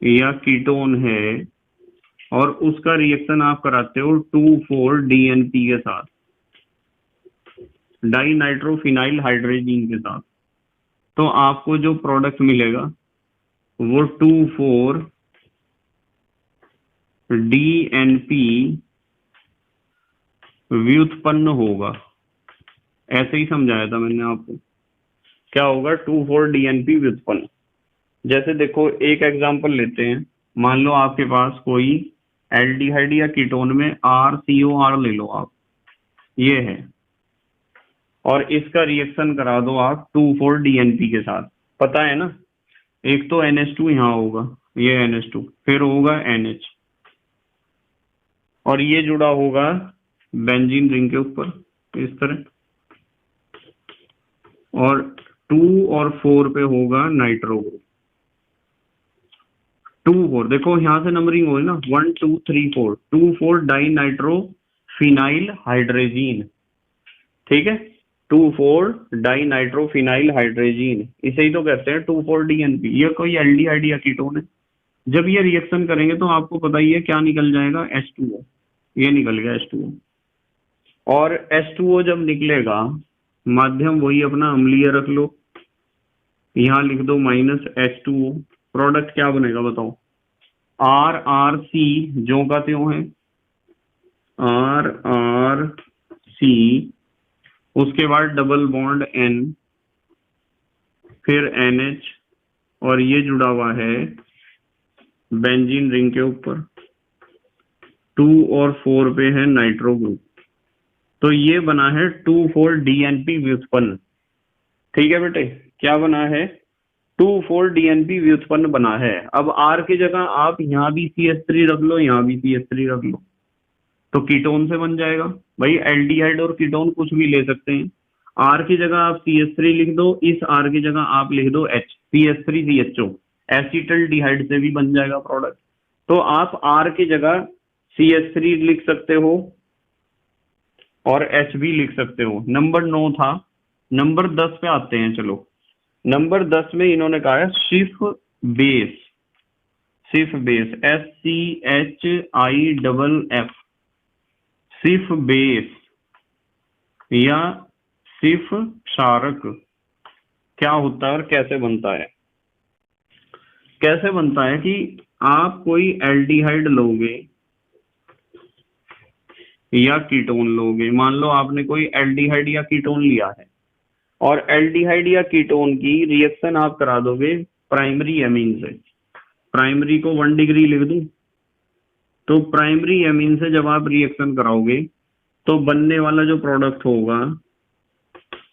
या कीटोन है, और उसका रिएक्शन आप कराते हो 2,4-DNP के साथ, डाई नाइट्रोफिनाइल हाइड्रोजीन के साथ। तो आपको जो प्रोडक्ट मिलेगा वो 2,4-DNP व्युत्पन्न होगा। ऐसे ही समझाया था मैंने आपको। क्या होगा? 2,4-DNP व्युत्पन्न। जैसे देखो एक एग्जांपल लेते हैं। मान लो आपके पास कोई एल्डिहाइड या कीटोन में RCOR ले लो आप, ये है, और इसका रिएक्शन करा दो आप 2,4-DNP के साथ। पता है ना, एक तो NH2 यहाँ होगा, ये NH2, फिर होगा NH, और ये जुड़ा होगा बेंजीन रिंग के ऊपर इस तरह, और 2 और 4 पे होगा नाइट्रो ग्रुप। 2 4 देखो यहाँ से नंबरिंग हो ना, 1 2 3 4, 2 4 डाई नाइट्रो फिनाइल हाइड्रोजीन। ठीक है, 2 4 डाई नाइट्रो फिनाइल हाइड्रोजीन, इसे ही तो कहते हैं 2,4-DNP। ये कोई एल्डिहाइड या कीटोन है। जब ये रिएक्शन करेंगे तो आपको पता ही है क्या निकल जाएगा? H2O। ये निकल गया H2O। और H2O जब निकलेगा, माध्यम वही अपना अम्लीय रख लो, यहाँ लिख दो -H2O, प्रोडक्ट क्या बनेगा बताओ? RRC, जो का त्यों है, RRC, उसके बाद डबल बॉन्ड N, फिर NH, और ये जुड़ा हुआ है बेंजीन रिंग के ऊपर, 2 और 4 पे है नाइट्रो ग्रुप। तो ये बना है 2,4-DNP व्युत्पन्न। ठीक है बेटे, क्या बना है? 2,4-DNP व्युत्पन्न बना है। अब R की जगह आप यहाँ भी CH3 रख लो, यहाँ भी CH3 रख लो, तो कीटोन से बन जाएगा। भाई एल्डिहाइड और कीटोन कुछ भी ले सकते हैं। R की जगह आप CH3 लिख दो, इस R की जगह आप लिख दो H, CH3CHO, एसिटल डिहाइड से भी बन जाएगा प्रोडक्ट। तो आप R की जगह CH3 लिख सकते हो और H भी लिख सकते हो। नंबर 9 था। नंबर 10 पे आते हैं, चलो। नंबर 10 में इन्होंने कहा है सिफ बेस, सिफ बेस, SCHIFF, सिफ बेस या सिफ क्षारक क्या होता है और कैसे बनता है? कैसे बनता है कि आप कोई एल्डिहाइड लोगे या कीटोन लोगे। मान लो आपने कोई एल्डिहाइड या कीटोन लिया है, और एल्डिहाइड या कीटोन की रिएक्शन आप करा दोगे प्राइमरी एमीन से। प्राइमरी को 1 डिग्री लिख दूं, तो प्राइमरी एमीन से जब आप रिएक्शन कराओगे तो बनने वाला जो प्रोडक्ट होगा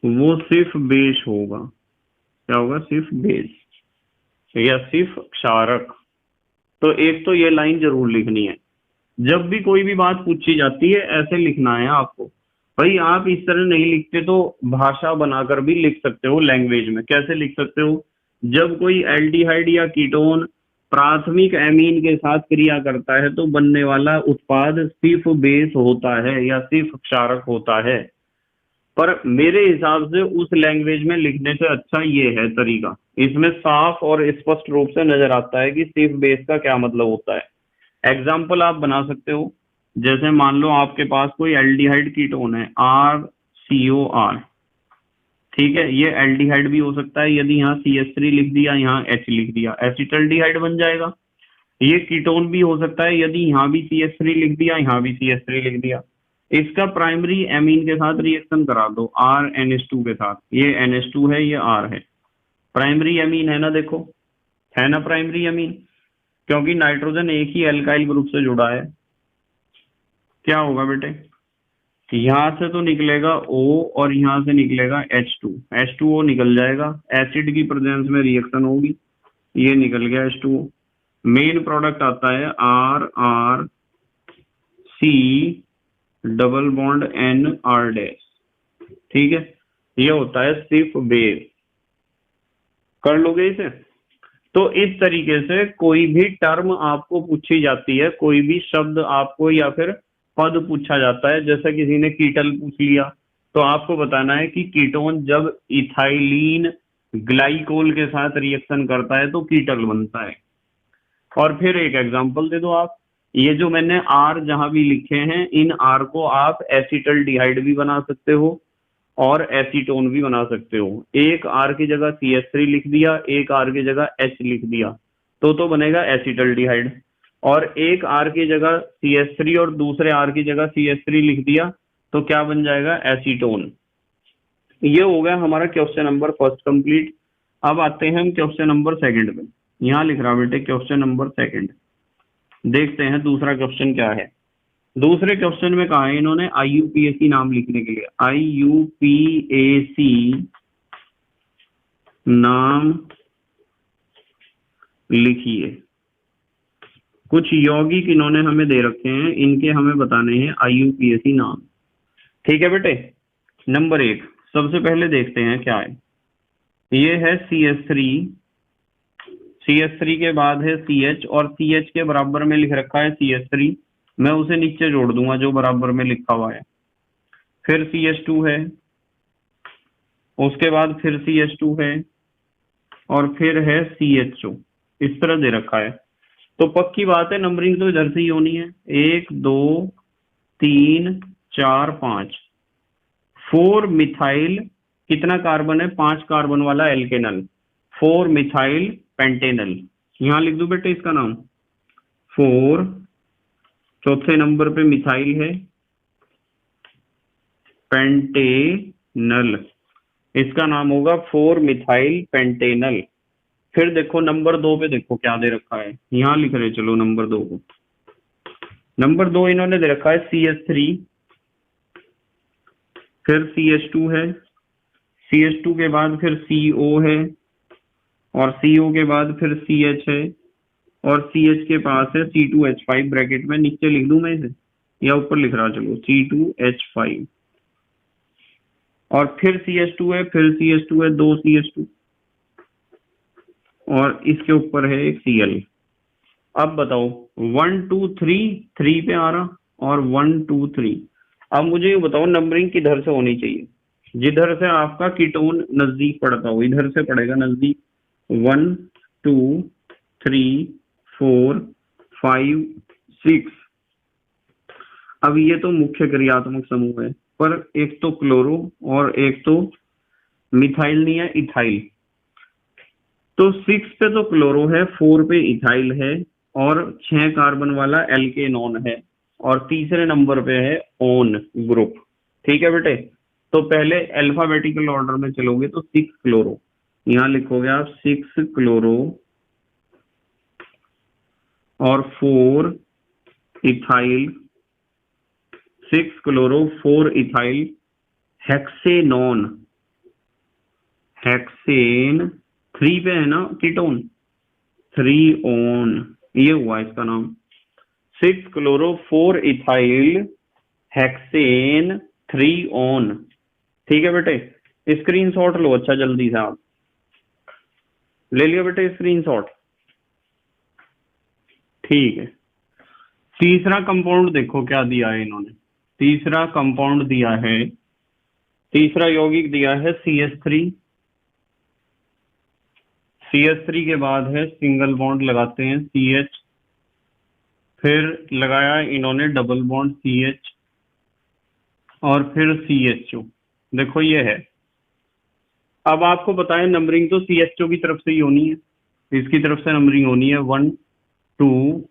वो सिर्फ बेस होगा। क्या होगा? सिर्फ बेस या सिर्फ क्षारक। तो एक तो ये लाइन जरूर लिखनी है। जब भी कोई भी बात पूछी जाती है ऐसे लिखना है आपको। भाई आप इस तरह नहीं लिखते तो भाषा बनाकर भी लिख सकते हो लैंग्वेज में। कैसे लिख सकते हो? जब कोई एल्डिहाइड या कीटोन प्राथमिक एमीन के साथ क्रिया करता है तो बनने वाला उत्पाद सिर्फ बेस होता है या सिर्फ क्षारक होता है। पर मेरे हिसाब से उस लैंग्वेज में लिखने से अच्छा ये है तरीका, इसमें साफ और स्पष्ट रूप से नजर आता है कि सिर्फ बेस का क्या मतलब होता है। एग्जाम्पल आप बना सकते हो, जैसे मान लो आपके पास कोई एल्डिहाइड कीटोन है RCOR, ठीक है, ये एल्डिहाइड भी हो सकता है। यदि यहाँ CH3 लिख दिया, यहाँ H लिख दिया, एसिटल्डिहाइड बन जाएगा। ये कीटोन भी हो सकता है, यदि यहाँ भी CH3 लिख दिया, यहाँ भी CH3 लिख दिया। इसका प्राइमरी एमीन के साथ रिएक्शन करा दो RNH2 के साथ। ये NH2 है, ये R है। प्राइमरी एमीन है ना, देखो है ना प्राइमरी एमीन, क्योंकि नाइट्रोजन एक ही एल्काइल ग्रुप से जुड़ा है। क्या होगा बेटे? यहां से तो निकलेगा O और यहां से निकलेगा H2, H2O निकल जाएगा। एसिड की प्रेजेंस में रिएक्शन होगी, ये निकल गया H2O। मेन प्रोडक्ट आता है RRC double bond NR dash. ठीक है, ये होता है सिर्फ बेस। कर लोगे इसे? तो इस तरीके से कोई भी टर्म आपको पूछी जाती है, कोई भी शब्द आपको या फिर पद पूछा जाता है, जैसे किसी ने कीटल पूछ लिया तो आपको बताना है कि कीटोन जब इथाइलिन ग्लाइकोल के साथ रिएक्शन करता है तो कीटल बनता है। और फिर एक एग्जांपल दे दो आप। ये जो मैंने R जहां भी लिखे हैं, इन R को आप एसिटल्डिहाइड भी बना सकते हो और एसीटोन भी बना सकते हो। एक R की जगह CH3 लिख दिया, एक R की जगह H लिख दिया, तो बनेगा एसिटल्डिहाइड। और एक R की जगह CH3 और दूसरे R की जगह CH3 लिख दिया तो क्या बन जाएगा? एसीटोन। ये हो गया हमारा क्वेश्चन नंबर फर्स्ट कंप्लीट। अब आते हैं हम क्वेश्चन नंबर सेकंड पे। यहाँ लिख रहा बेटे क्वेश्चन नंबर सेकंड। देखते हैं दूसरा क्वेश्चन क्या है। दूसरे क्वेश्चन में कहा है इन्होंने IUPAC नाम लिखने के लिए। IUPAC नाम लिखिए। कुछ यौगिक इन्होंने हमें दे रखे हैं, इनके हमें बताने हैं IUPAC नाम। ठीक है बेटे, नंबर 1 सबसे पहले देखते हैं क्या है। ये है CH3, CH3 के बाद है CH, और CH के बराबर में लिख रखा है CH3। मैं उसे नीचे जोड़ दूंगा जो बराबर में लिखा हुआ है। फिर CH2 है, उसके बाद फिर CH2 है, और फिर है CHO। इस तरह दे रखा है। तो पक्की बात है नंबरिंग तो इधर से ही होनी है। 1 2 3 4 5। 4 मिथाइल कितना कार्बन है? 5 कार्बन वाला एल्केनल। 4 मिथाइल पेंटेनल, यहां लिख दो बेटे इसका नाम 4। चौथे नंबर पे मिथाइल है पेंटेनल, इसका नाम होगा 4 मिथाइल पेंटेनल। फिर देखो नंबर 2 पे देखो क्या दे रखा है, यहां लिख रहे चलो नंबर 2 को। नंबर 2 इन्होंने दे रखा है CH3, फिर CH2 है, CH2 के बाद फिर CO है, और CO के बाद फिर CH है, और CH के पास है C2H5 ब्रैकेट में, नीचे लिख दूं मैं इसे या ऊपर लिख रहा चलो C2H5, और फिर CH2 है, फिर CH2 है, 2 CH2, और इसके ऊपर है एक Cl। अब बताओ 1 2 3 3 पे आ रहा, और 1 2 3। अब मुझे ये बताओ नंबरिंग किधर से होनी चाहिए, जिधर से आपका कीटोन नजदीक पड़ता हो इधर से पड़ेगा नजदीक। 1 2 3 4 5 6। अब ये तो मुख्य क्रियात्मक समूह है, पर एक तो क्लोरो और एक तो मिथाइल नहीं है, इथाइल। तो 6 पे तो क्लोरो है, 4 पे इथाइल है, और 6 कार्बन वाला एल्केनॉन है, और तीसरे नंबर पे है ओन ग्रुप। ठीक है बेटे, तो पहले अल्फाबेटिकल ऑर्डर में चलोगे तो 6 क्लोरो, यहां लिखोगे आप 6 क्लोरो, और 4 ethyl, 6 chloro 4 ethyl hexanone, hexane 3 पे है ना कीटोन, 3 ओन, ये हुआ इसका नाम 6 क्लोरो 4 इथाइल हेक्सेन 3 ओन। ठीक है बेटे, स्क्रीनशॉट लो अच्छा जल्दी से, आप ले लिया बेटे स्क्रीनशॉट। ठीक है, तीसरा कंपाउंड देखो क्या दिया है इन्होंने। तीसरा कंपाउंड दिया है, तीसरा यौगिक दिया है CH3। CH3 के बाद है सिंगल बॉन्ड लगाते हैं CH, फिर लगाया इन्होंने डबल बॉन्ड CH, और फिर CHO। देखो ये है। अब आपको बताएं नंबरिंग तो CHO की तरफ से ही होनी है, इसकी तरफ से नंबरिंग होनी है 1 2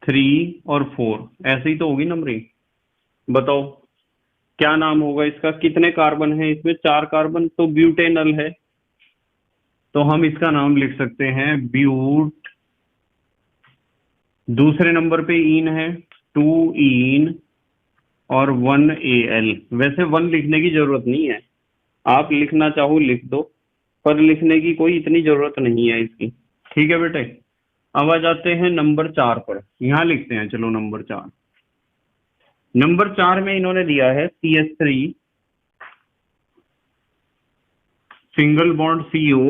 3 और 4, ऐसे ही तो होगी नंबरिंग। बताओ क्या नाम होगा इसका, कितने कार्बन है इसमें, 4 कार्बन, तो ब्यूटेनल है, तो हम इसका नाम लिख सकते हैं ब्यूट। दूसरे नंबर पे ईन है 2 ईन और 1 AL। वैसे 1 लिखने की जरूरत नहीं है, आप लिखना चाहो लिख दो, पर लिखने की कोई इतनी जरूरत नहीं है इसकी। ठीक है बेटे, अब आ जाते हैं नंबर 4 पर, यहां लिखते हैं चलो नंबर 4। नंबर 4 में इन्होंने दिया है CH3 सिंगल बॉन्ड CO,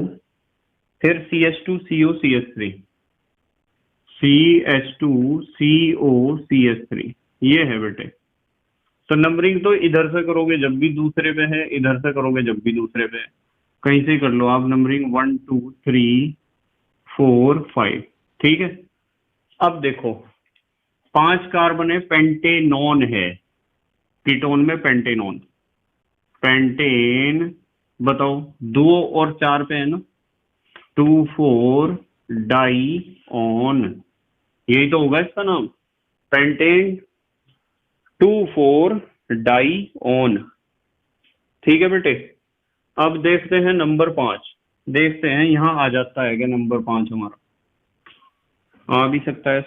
फिर CH2 CO CH3, CH2 CO CH3, ये है बेटे। तो नंबरिंग तो इधर से करोगे जब भी दूसरे पे है, इधर से करोगे जब भी दूसरे पे है, कहीं से कर लो आप नंबरिंग 1 2 3 4 5। ठीक है, अब देखो 5 कार्बन है, पेंटेनॉन है, कीटोन में पेंटेनॉन, पेंटेन। बताओ 2 और 4 पे है ना, 2 4 डाई ऑन, यही तो होगा इसका नाम, पेंटेन 2 4 डाई ऑन। ठीक है बेटे, अब देखते हैं नंबर 5, देखते हैं यहां आ जाता है क्या नंबर 5 हमारा, आ भी सकता है।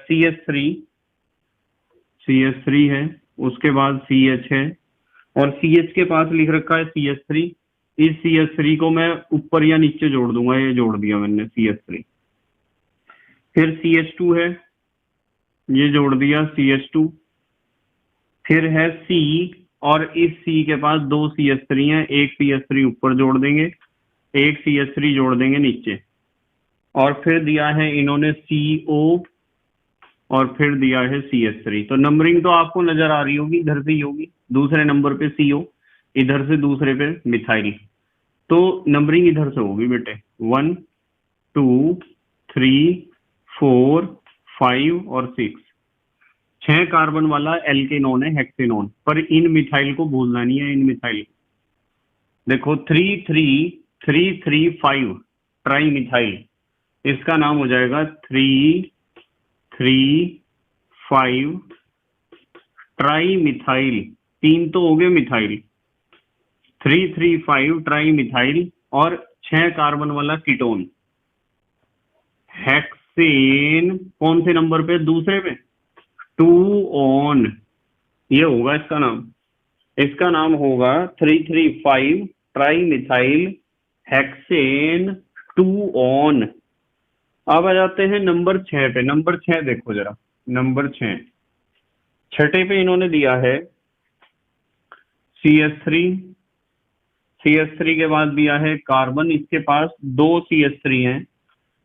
CH3 है, उसके बाद CH है, और CH के पास लिख रखा है CH3। इस CH3 को मैं ऊपर या नीचे जोड़ दूंगा, ये जोड़ दिया मैंने CH3। फिर CH2 है, ये जोड़ दिया CH2। फिर है C, और इस C के पास 2 CH3 है, एक CH3 ऊपर जोड़ देंगे, एक CH3 जोड़ देंगे नीचे, और फिर दिया है इन्होंने CO, और फिर दिया है CH3। तो नंबरिंग तो आपको नजर आ रही होगी, इधर से ही होगी, दूसरे नंबर पे CO, इधर से दूसरे पे मिथाइल, तो नंबरिंग इधर से होगी बेटे 1 2 3 4 5 और 6। 6 कार्बन वाला एल्केनॉन है हेक्सेनॉन, पर इन मिथाइल को भूलना नहीं है, इन मिथाइल देखो 3 3 3 3 5, ट्राई मिथाइल, इसका नाम हो जाएगा 3,3,5 ट्राई मिथाइल। 3 तो हो गए मिथाइल, 3,3,5 ट्राई मिथाइल और 6 कार्बन वाला कीटोन हेक्सेन। कौन से नंबर पे? दूसरे पे, 2 ऑन, ये होगा इसका नाम। इसका नाम होगा 3,3,5 ट्राई मिथाइल हेक्सेन 2 ऑन। अब आ जाते हैं नंबर 6 पे। नंबर 6 देखो जरा, नंबर 6, छठे पे इन्होंने दिया है CH3। CH3 के बाद दिया है कार्बन, इसके पास 2 CH3 हैं।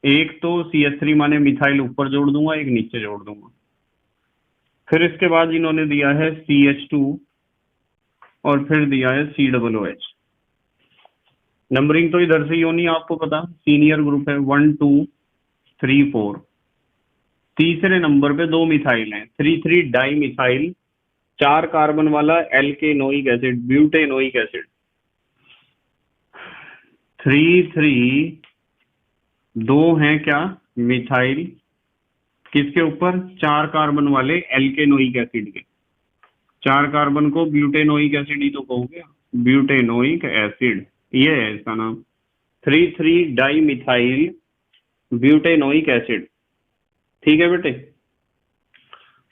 एक तो CH3 माने मिथाइल ऊपर जोड़ दूंगा, एक नीचे जोड़ दूंगा। फिर इसके बाद इन्होंने दिया है CH2 और फिर दिया है COOH। नंबरिंग तो इधर से ही होनी, आपको पता, सीनियर ग्रुप है 1 2 3 4। तीसरे नंबर पे 2 मिथाइल हैं, 3,3 डाई मिथाइल, 4 कार्बन वाला एल्केनोइक एसिड, ब्यूटेनोइक एसिड। 3,3 2 हैं क्या? मिथाइल, किसके ऊपर? 4 कार्बन वाले एल्केनोइक एसिड के। 4 कार्बन को ब्यूटेनोइक एसिड ही तो कहोगे, ब्यूटेनोइक एसिड, ये है इसका नाम, 3,3 डाई मिथाइल ब्यूटेनोइक एसिड। ठीक है बेटे।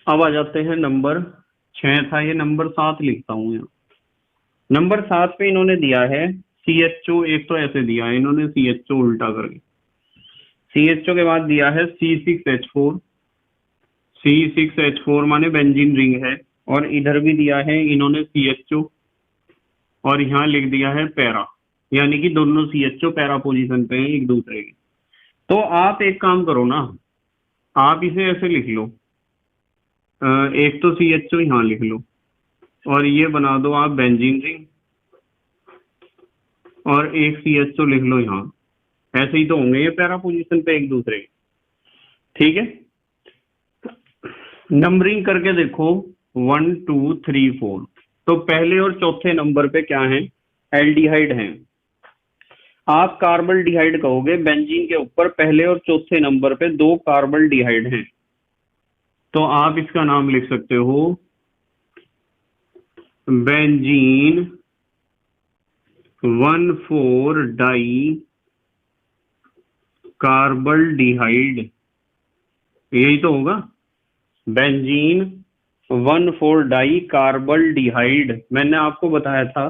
अब आ जाते हैं नंबर 6 था ये, नंबर 7 लिखता हूं यहाँ। नंबर 7 पे इन्होंने दिया है CHO। एक तो ऐसे दिया है इन्होंने CHO उल्टा करके, CHO के बाद दिया है C6H4। C6H4 माने बेंजीन रिंग है, और इधर भी दिया है इन्होंने CHO और यहाँ लिख दिया है पैरा, यानी कि दोनों CHO पैरा पोजीशन पे हैं एक दूसरे के। तो आप एक काम करो ना, आप इसे ऐसे लिख लो, एक तो CHO यहाँ लिख लो और ये बना दो आप बेंजीन रिंग, और एक CHO लिख लो यहाँ। ऐसे ही तो होंगे ये पैरा पोजीशन पे एक दूसरे के। ठीक है, नंबरिंग करके देखो 1 2 3 4। तो पहले और चौथे नंबर पे क्या है? एल्डिहाइड हैं। आप कार्बन डिहाइड कहोगे, बेंजीन के ऊपर पहले और चौथे नंबर पे 2 कार्बन डिहाइड हैं, तो आप इसका नाम लिख सकते हो बेंजीन 1,4 डाई कार्बल्डिहाइड, यही तो होगा, बेंजीन 1,4 डाई कार्बल्डिहाइड। मैंने आपको बताया था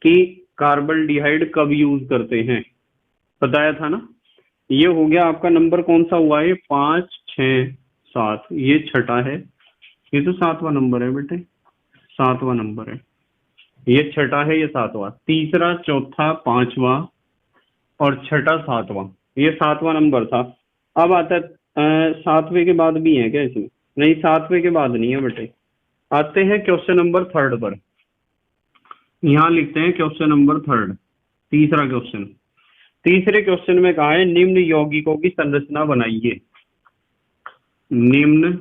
कि कार्बल्डिहाइड कब यूज करते हैं, बताया था ना। ये हो गया आपका नंबर, कौन सा हुआ है? 5 6 7, ये छठा है, ये तो 7वां नंबर है बेटे, 7वां नंबर है, ये छठा है, ये 7वां, तीसरा चौथा 5वां और छठा 7वां, ये 7वां नंबर था। अब आता है 7वें के बाद भी है क्या इसमें? नहीं, 7वें के बाद नहीं है बेटे। आते हैं क्वेश्चन नंबर 3 पर, यहाँ लिखते हैं क्वेश्चन नंबर 3, तीसरा क्वेश्चन। तीसरे क्वेश्चन में कहा है निम्न यौगिकों की संरचना बनाइए। निम्न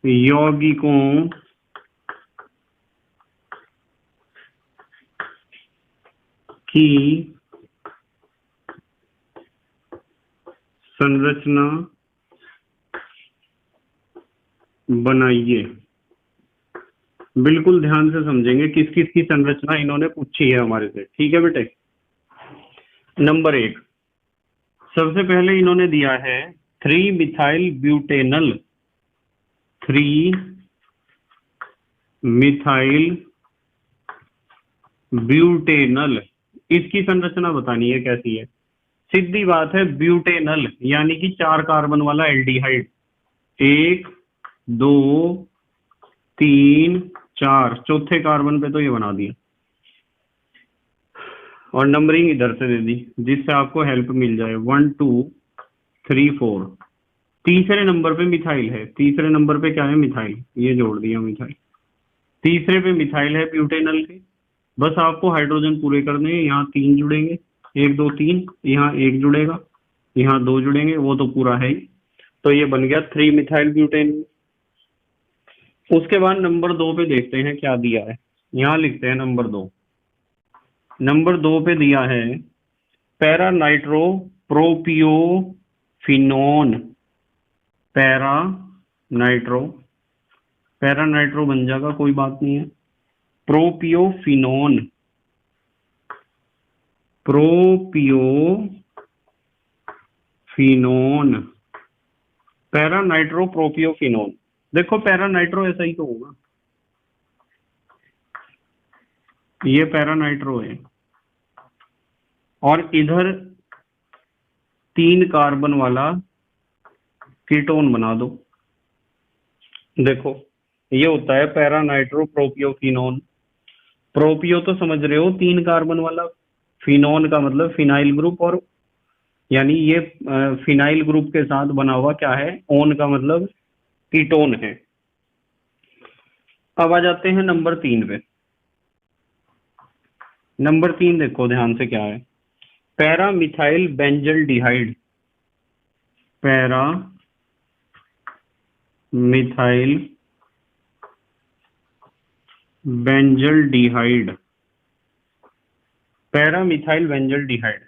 यौगिकों की संरचना बनाइए। बिल्कुल ध्यान से समझेंगे किस किस की संरचना इन्होंने पूछी है हमारे से। ठीक है बेटे। नंबर 1, सबसे पहले इन्होंने दिया है 3 मिथाइल ब्यूटेनल, 3 मिथाइल ब्यूटेनल, इसकी संरचना बतानी है कैसी है। सीधी बात है, ब्यूटेनल यानी कि 4 कार्बन वाला एल्डिहाइड, 1 2 3 4, चौथे कार्बन पे तो ये बना दिया, और नंबरिंग इधर से दे दी जिससे आपको हेल्प मिल जाए, 1 2 3 4। तीसरे नंबर पे मिथाइल है, तीसरे नंबर पे क्या है? मिथाइल, ये जोड़ दिया मिथाइल। तीसरे पे मिथाइल है ब्यूटेनल के, बस आपको हाइड्रोजन पूरे करने हैं। यहाँ 3 जुड़ेंगे, 1 2 3, यहाँ 1 जुड़ेगा, यहाँ 2 जुड़ेंगे, वो तो पूरा है ही। तो ये बन गया 3 मिथाइल ब्यूटेन। उसके बाद नंबर 2 पे देखते हैं क्या दिया है। यहाँ लिखते हैं नंबर 2। नंबर 2 पे दिया है para nitro propiophenone, para nitro, para nitro बन जाएगा, कोई बात नहीं है। Propiophenone, propiophenone, para nitro propiophenone. देखो पैरा नाइट्रो ऐसा ही तो होगा, ये पैरा नाइट्रो है और इधर 3 कार्बन वाला कीटोन बना दो। देखो ये होता है पैरा नाइट्रो प्रोपियोफिनोन। प्रोपियो तो समझ रहे हो, 3 कार्बन वाला, फिनोन का मतलब फिनाइल ग्रुप, और यानी ये फिनाइल ग्रुप के साथ बना हुआ क्या है, ओन का मतलब कीटोन है। अब आ जाते हैं नंबर 3 पे। नंबर 3 देखो ध्यान से क्या है, para methyl benzaldehyde, para methyl benzaldehyde, para methyl benzaldehyde.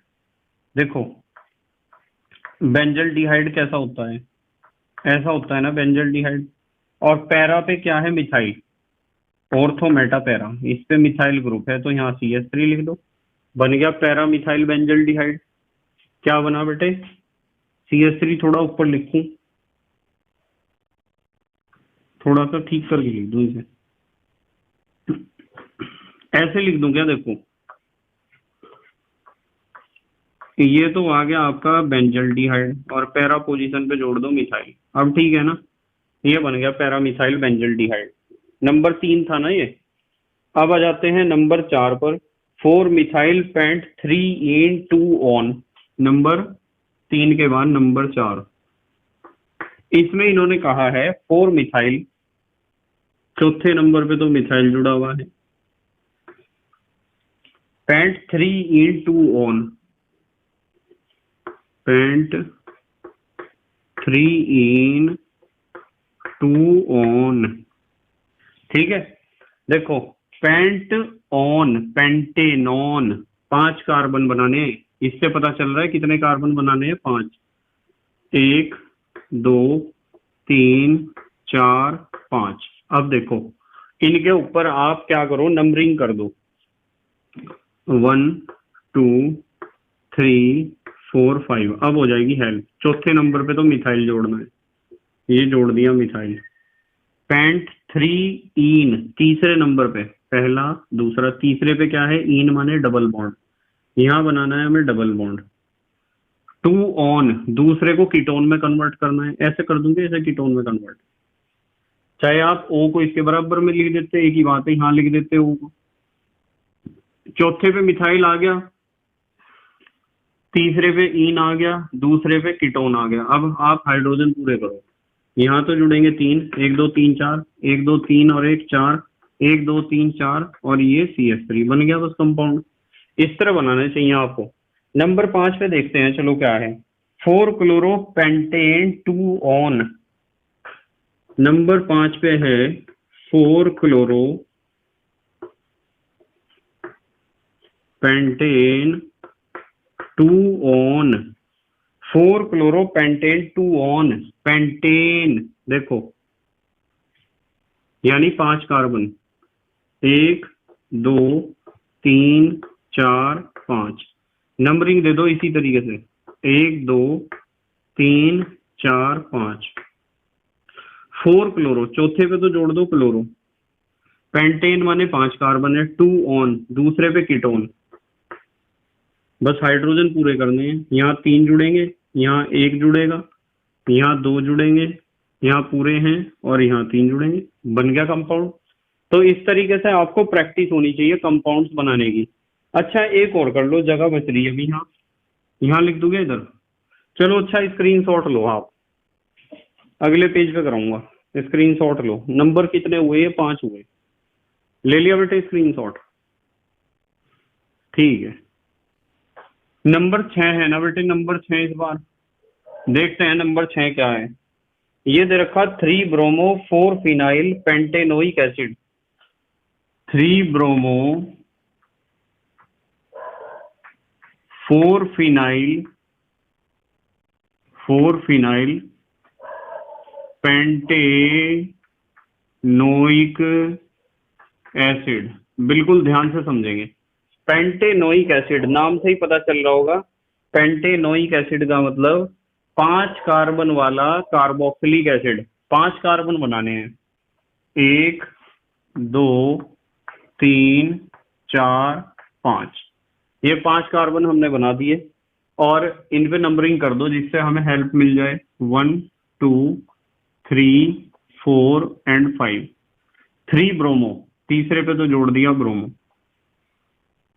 देखो बेंजल डिहाइड कैसा होता है, ऐसा होता है ना बेंजल डिहाइड, और पैरा पे क्या है, मिथाइल, ऑर्थो मेटा पैरा, इस पे मिथाइल ग्रुप है, तो यहाँ CH3 लिख दो, बन गया पैरा मिथाइल बेंजल डिहाइड। क्या बना बेटे, CH3 थोड़ा ऊपर लिखूं, थोड़ा सा ठीक करके लिख दूं इसे, ऐसे लिख दूं क्या, देखो ये तो आ गया आपका बेंजल डिहाइड और पैरा पोजीशन पे जोड़ दो मिथाइल। अब ठीक है ना, ये बन गया पैरा मिथाइल बेंजल डिहाइड। नंबर 3 था ना ये। अब आ जाते हैं नंबर 4 पर, 4 मिथाइल पेंट 3 2 ऑन, नंबर 3 के बाद नंबर 4। इसमें इन्होंने कहा है 4 मिथाइल, चौथे नंबर पे तो मिथाइल जुड़ा हुआ है, पेंट 3 2 ऑन, पेंट 3 2 ऑन, ठीक है। देखो पेंट ऑन, पेंटेनॉन, 5 कार्बन बनाने, इससे पता चल रहा है कितने कार्बन बनाने हैं, 5, 1 2 3 4 5। अब देखो इनके ऊपर आप क्या करो, नंबरिंग कर दो, 1 2 3 4 5, अब हो जाएगी हेल्प। चौथे नंबर पे तो मिथाइल जोड़ना है, ये जोड़ दिया मिथाइल। पेंट 3 इन, तीसरे नंबर पे, पहला दूसरा, तीसरे पे क्या है, इन माने डबल बॉन्ड, यहां बनाना है हमें डबल बॉन्ड। 2 ऑन, दूसरे को कीटोन में कन्वर्ट करना है, ऐसे कर दूंगे, ऐसे कीटोन में कन्वर्ट, चाहे आप ओ को इसके बराबर में लिख देते, एक ही बात है, यहां लिख देते ओ को। चौथे पे मिथाइल आ गया, तीसरे पे इन आ गया, दूसरे पे कीटोन आ गया। अब आप हाइड्रोजन पूरे करो, यहाँ तो जुड़ेंगे 3, 1 2 3 4, 1 2 3 और 1 4, 1 2 3 4, और ये CH3 बन गया बस कंपाउंड। इस तरह बनाना चाहिए आपको। नंबर 5 पे देखते हैं, चलो क्या है, 4 क्लोरो पेंटेन 2 ऑन, नंबर 5 पे है 4 chloro pentane 2 on, 4 chloro pentane 2 on, pentane देखो यानी 5 कार्बन, 1 2 3 4 5, नंबरिंग दे दो इसी तरीके से, 1 2 3 4 5। 4 क्लोरो, चौथे पे तो जोड़ दो क्लोरो, पेंटेन माने 5 कार्बन है, 2 ऑन, दूसरे पे कीटोन, बस हाइड्रोजन पूरे करने हैं। यहाँ 3 जुड़ेंगे, यहाँ 1 जुड़ेगा, यहाँ 2 जुड़ेंगे, यहाँ पूरे हैं, और यहाँ 3 जुड़ेंगे, बन गया कंपाउंड। तो इस तरीके से आपको प्रैक्टिस होनी चाहिए कंपाउंड्स बनाने की। अच्छा एक और कर लो, जगह बच रही है अभी, यहाँ लिख दोगे इधर, चलो अच्छा स्क्रीनशॉट लो आप, अगले पेज पे कराऊंगा, स्क्रीनशॉट लो। नंबर कितने हुए, 5 हुए, ले लिया बेटे स्क्रीनशॉट, ठीक है। नंबर 6 है ना बेटे, नंबर 6 इस बार देखते हैं नंबर 6 क्या है। ये दे रखा 3 bromo 4 phenyl pentanoic acid, 3 bromo 4 phenyl pentanoic acid. बिल्कुल ध्यान से समझेंगे। पेंटेनोइक एसिड नाम से ही पता चल रहा होगा। पेंटेनोइक एसिड का मतलब 5 कार्बन वाला कार्बोक्सिलिक एसिड। 5 कार्बन बनाने हैं, 1 2 3 4 5। ये 5 कार्बन हमने बना दिए और इन पे नंबरिंग कर दो जिससे हमें हेल्प मिल जाए। 1 2 3 4 एंड 5। 3 ब्रोमो, तीसरे पे तो जोड़ दिया ब्रोमो।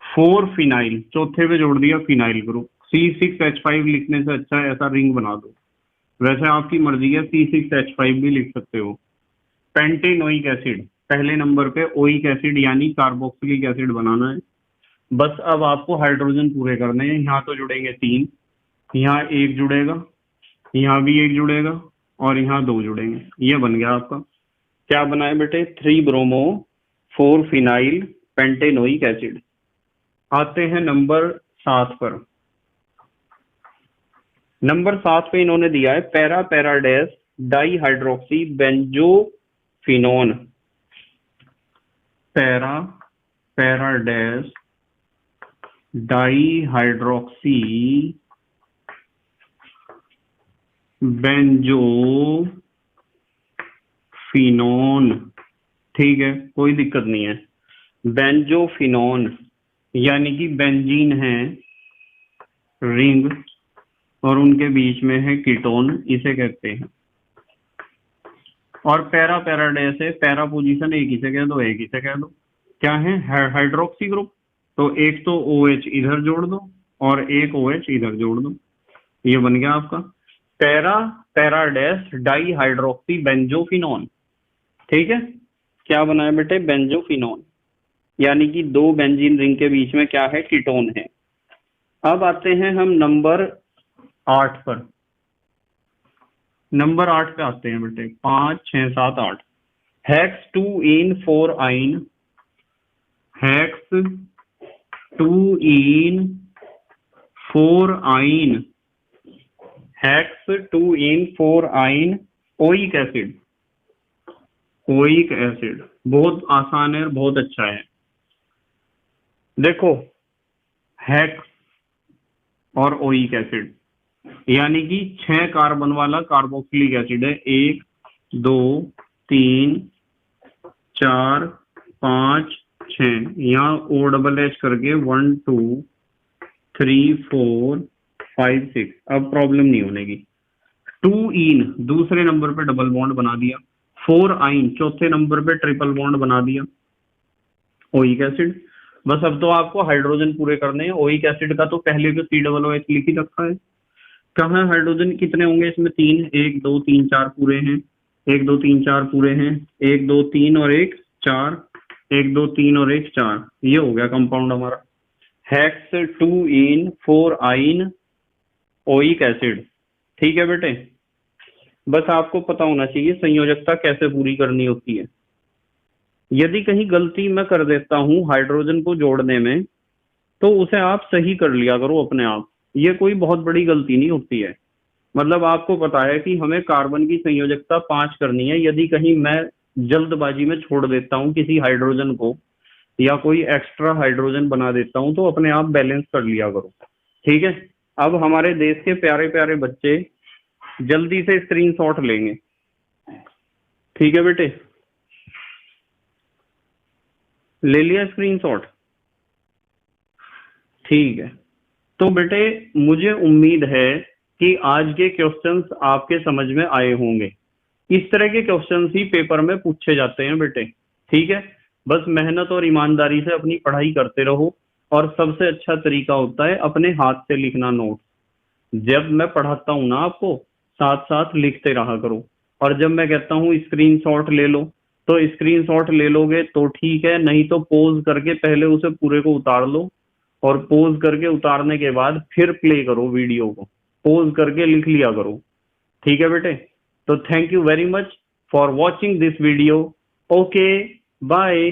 4 फिनाइल, चौथे पे जोड़ दिया फिनाइल ग्रुप। C6H5 लिखने से अच्छा है ऐसा रिंग बना दो। वैसे आपकी मर्जी है, C6H5 भी लिख सकते हो। पेंटेनोइक एसिड, पहले नंबर पे ओइक एसिड यानी कार्बोक्सिलिक एसिड बनाना है। बस अब आपको हाइड्रोजन पूरे करने हैं। यहाँ तो जुड़ेंगे 3, यहाँ 1 जुड़ेगा, यहाँ भी 1 जुड़ेगा और यहाँ 2 जुड़ेंगे। ये बन गया आपका। क्या बना है बेटे? 3 ब्रोमो 4 फिनाइल पेंटेनोइक एसिड। आते हैं नंबर 7 पर। नंबर 7 पे इन्होंने दिया है para para dash di hydroxy benzophenone. Para para dash di hydroxy benzophenone. ठीक है, कोई दिक्कत नहीं है। बेंजोफिनोन यानी कि बेंजीन है रिंग और उनके बीच में है कीटोन, इसे कहते हैं। और पैरा पैराडेस है, पैरा पोजीशन एक ही से कह दो, एक ही से कह दो। क्या है? Hydroxy group. तो एक तो OH इधर जोड़ दो और एक OH इधर जोड़ दो। ये बन गया आपका para para dash di hydroxy benzophenone. ठीक है, क्या बना है बेटे? बेंजोफिनोन यानी कि 2 बेंजीन रिंग के बीच में क्या है? कीटोन है। अब आते हैं हम नंबर 8 पर। नंबर 8 पे आते हैं बेटे। 5 6 7 8। हेक्स 2 इन 4 आइन। हेक्स 2 इन 4 आइन। हेक्स 2 इन 4 आइन ओइक एसिड। ओइक एसिड बहुत आसान है और बहुत अच्छा है। देखो, हेक्स और ओइक एसिड यानी कि 6 कार्बन वाला कार्बोक्सिलिक एसिड है। 1 2 3 4 5 6। यहाँ OH करके 1 2 3 4 5 6। अब प्रॉब्लम नहीं होनेगी। 2 इन दूसरे नंबर पे डबल बॉन्ड बना दिया। 4 आइन चौथे नंबर पे ट्रिपल बॉन्ड बना दिया। Oic acid. बस अब तो आपको हाइड्रोजन पूरे करने हैं। ओइक एसिड का तो पहले तो COOH लिख ही रखा है। कहाँ है हाइड्रोजन? कितने होंगे इसमें? 3। 1 2 3 4 पूरे हैं। 1 2 3 4 पूरे हैं। 1 2 3 और 1 4। 1 2 3 और 1 4। ये हो गया कंपाउंड हमारा हेक्स 2 इन 4 आइन ओइक एसिड। ठीक है बेटे, बस आपको पता होना चाहिए संयोजकता कैसे पूरी करनी होती है। यदि कहीं गलती मैं कर देता हूं हाइड्रोजन को जोड़ने में तो उसे आप सही कर लिया करो अपने आप। ये कोई बहुत बड़ी गलती नहीं होती है। मतलब आपको पता है कि हमें कार्बन की संयोजकता 5 करनी है। यदि कहीं मैं जल्दबाजी में छोड़ देता हूं किसी हाइड्रोजन को या कोई एक्स्ट्रा हाइड्रोजन बना देता हूं तो अपने आप बैलेंस कर लिया करो। ठीक है, अब हमारे देश के प्यारे प्यारे बच्चे जल्दी से स्क्रीनशॉट लेंगे। ठीक है बेटे, ले लिया स्क्रीनशॉट? ठीक है, तो बेटे मुझे उम्मीद है कि आज के क्वेश्चंस आपके समझ में आए होंगे। इस तरह के क्वेश्चंस ही पेपर में पूछे जाते हैं बेटे। ठीक है, बस मेहनत और ईमानदारी से अपनी पढ़ाई करते रहो और सबसे अच्छा तरीका होता है अपने हाथ से लिखना नोट। जब मैं पढ़ाता हूं ना आपको साथ साथ लिखते रहा करो। और जब मैं कहता हूँ स्क्रीनशॉट ले लो तो स्क्रीनशॉट ले लोगे तो ठीक है, नहीं तो पोज करके पहले उसे पूरे को उतार लो और पोज करके उतारने के बाद फिर प्ले करो वीडियो को। पोज करके लिख लिया करो। ठीक है बेटे, तो thank you very much for watching this video. Okay, bye.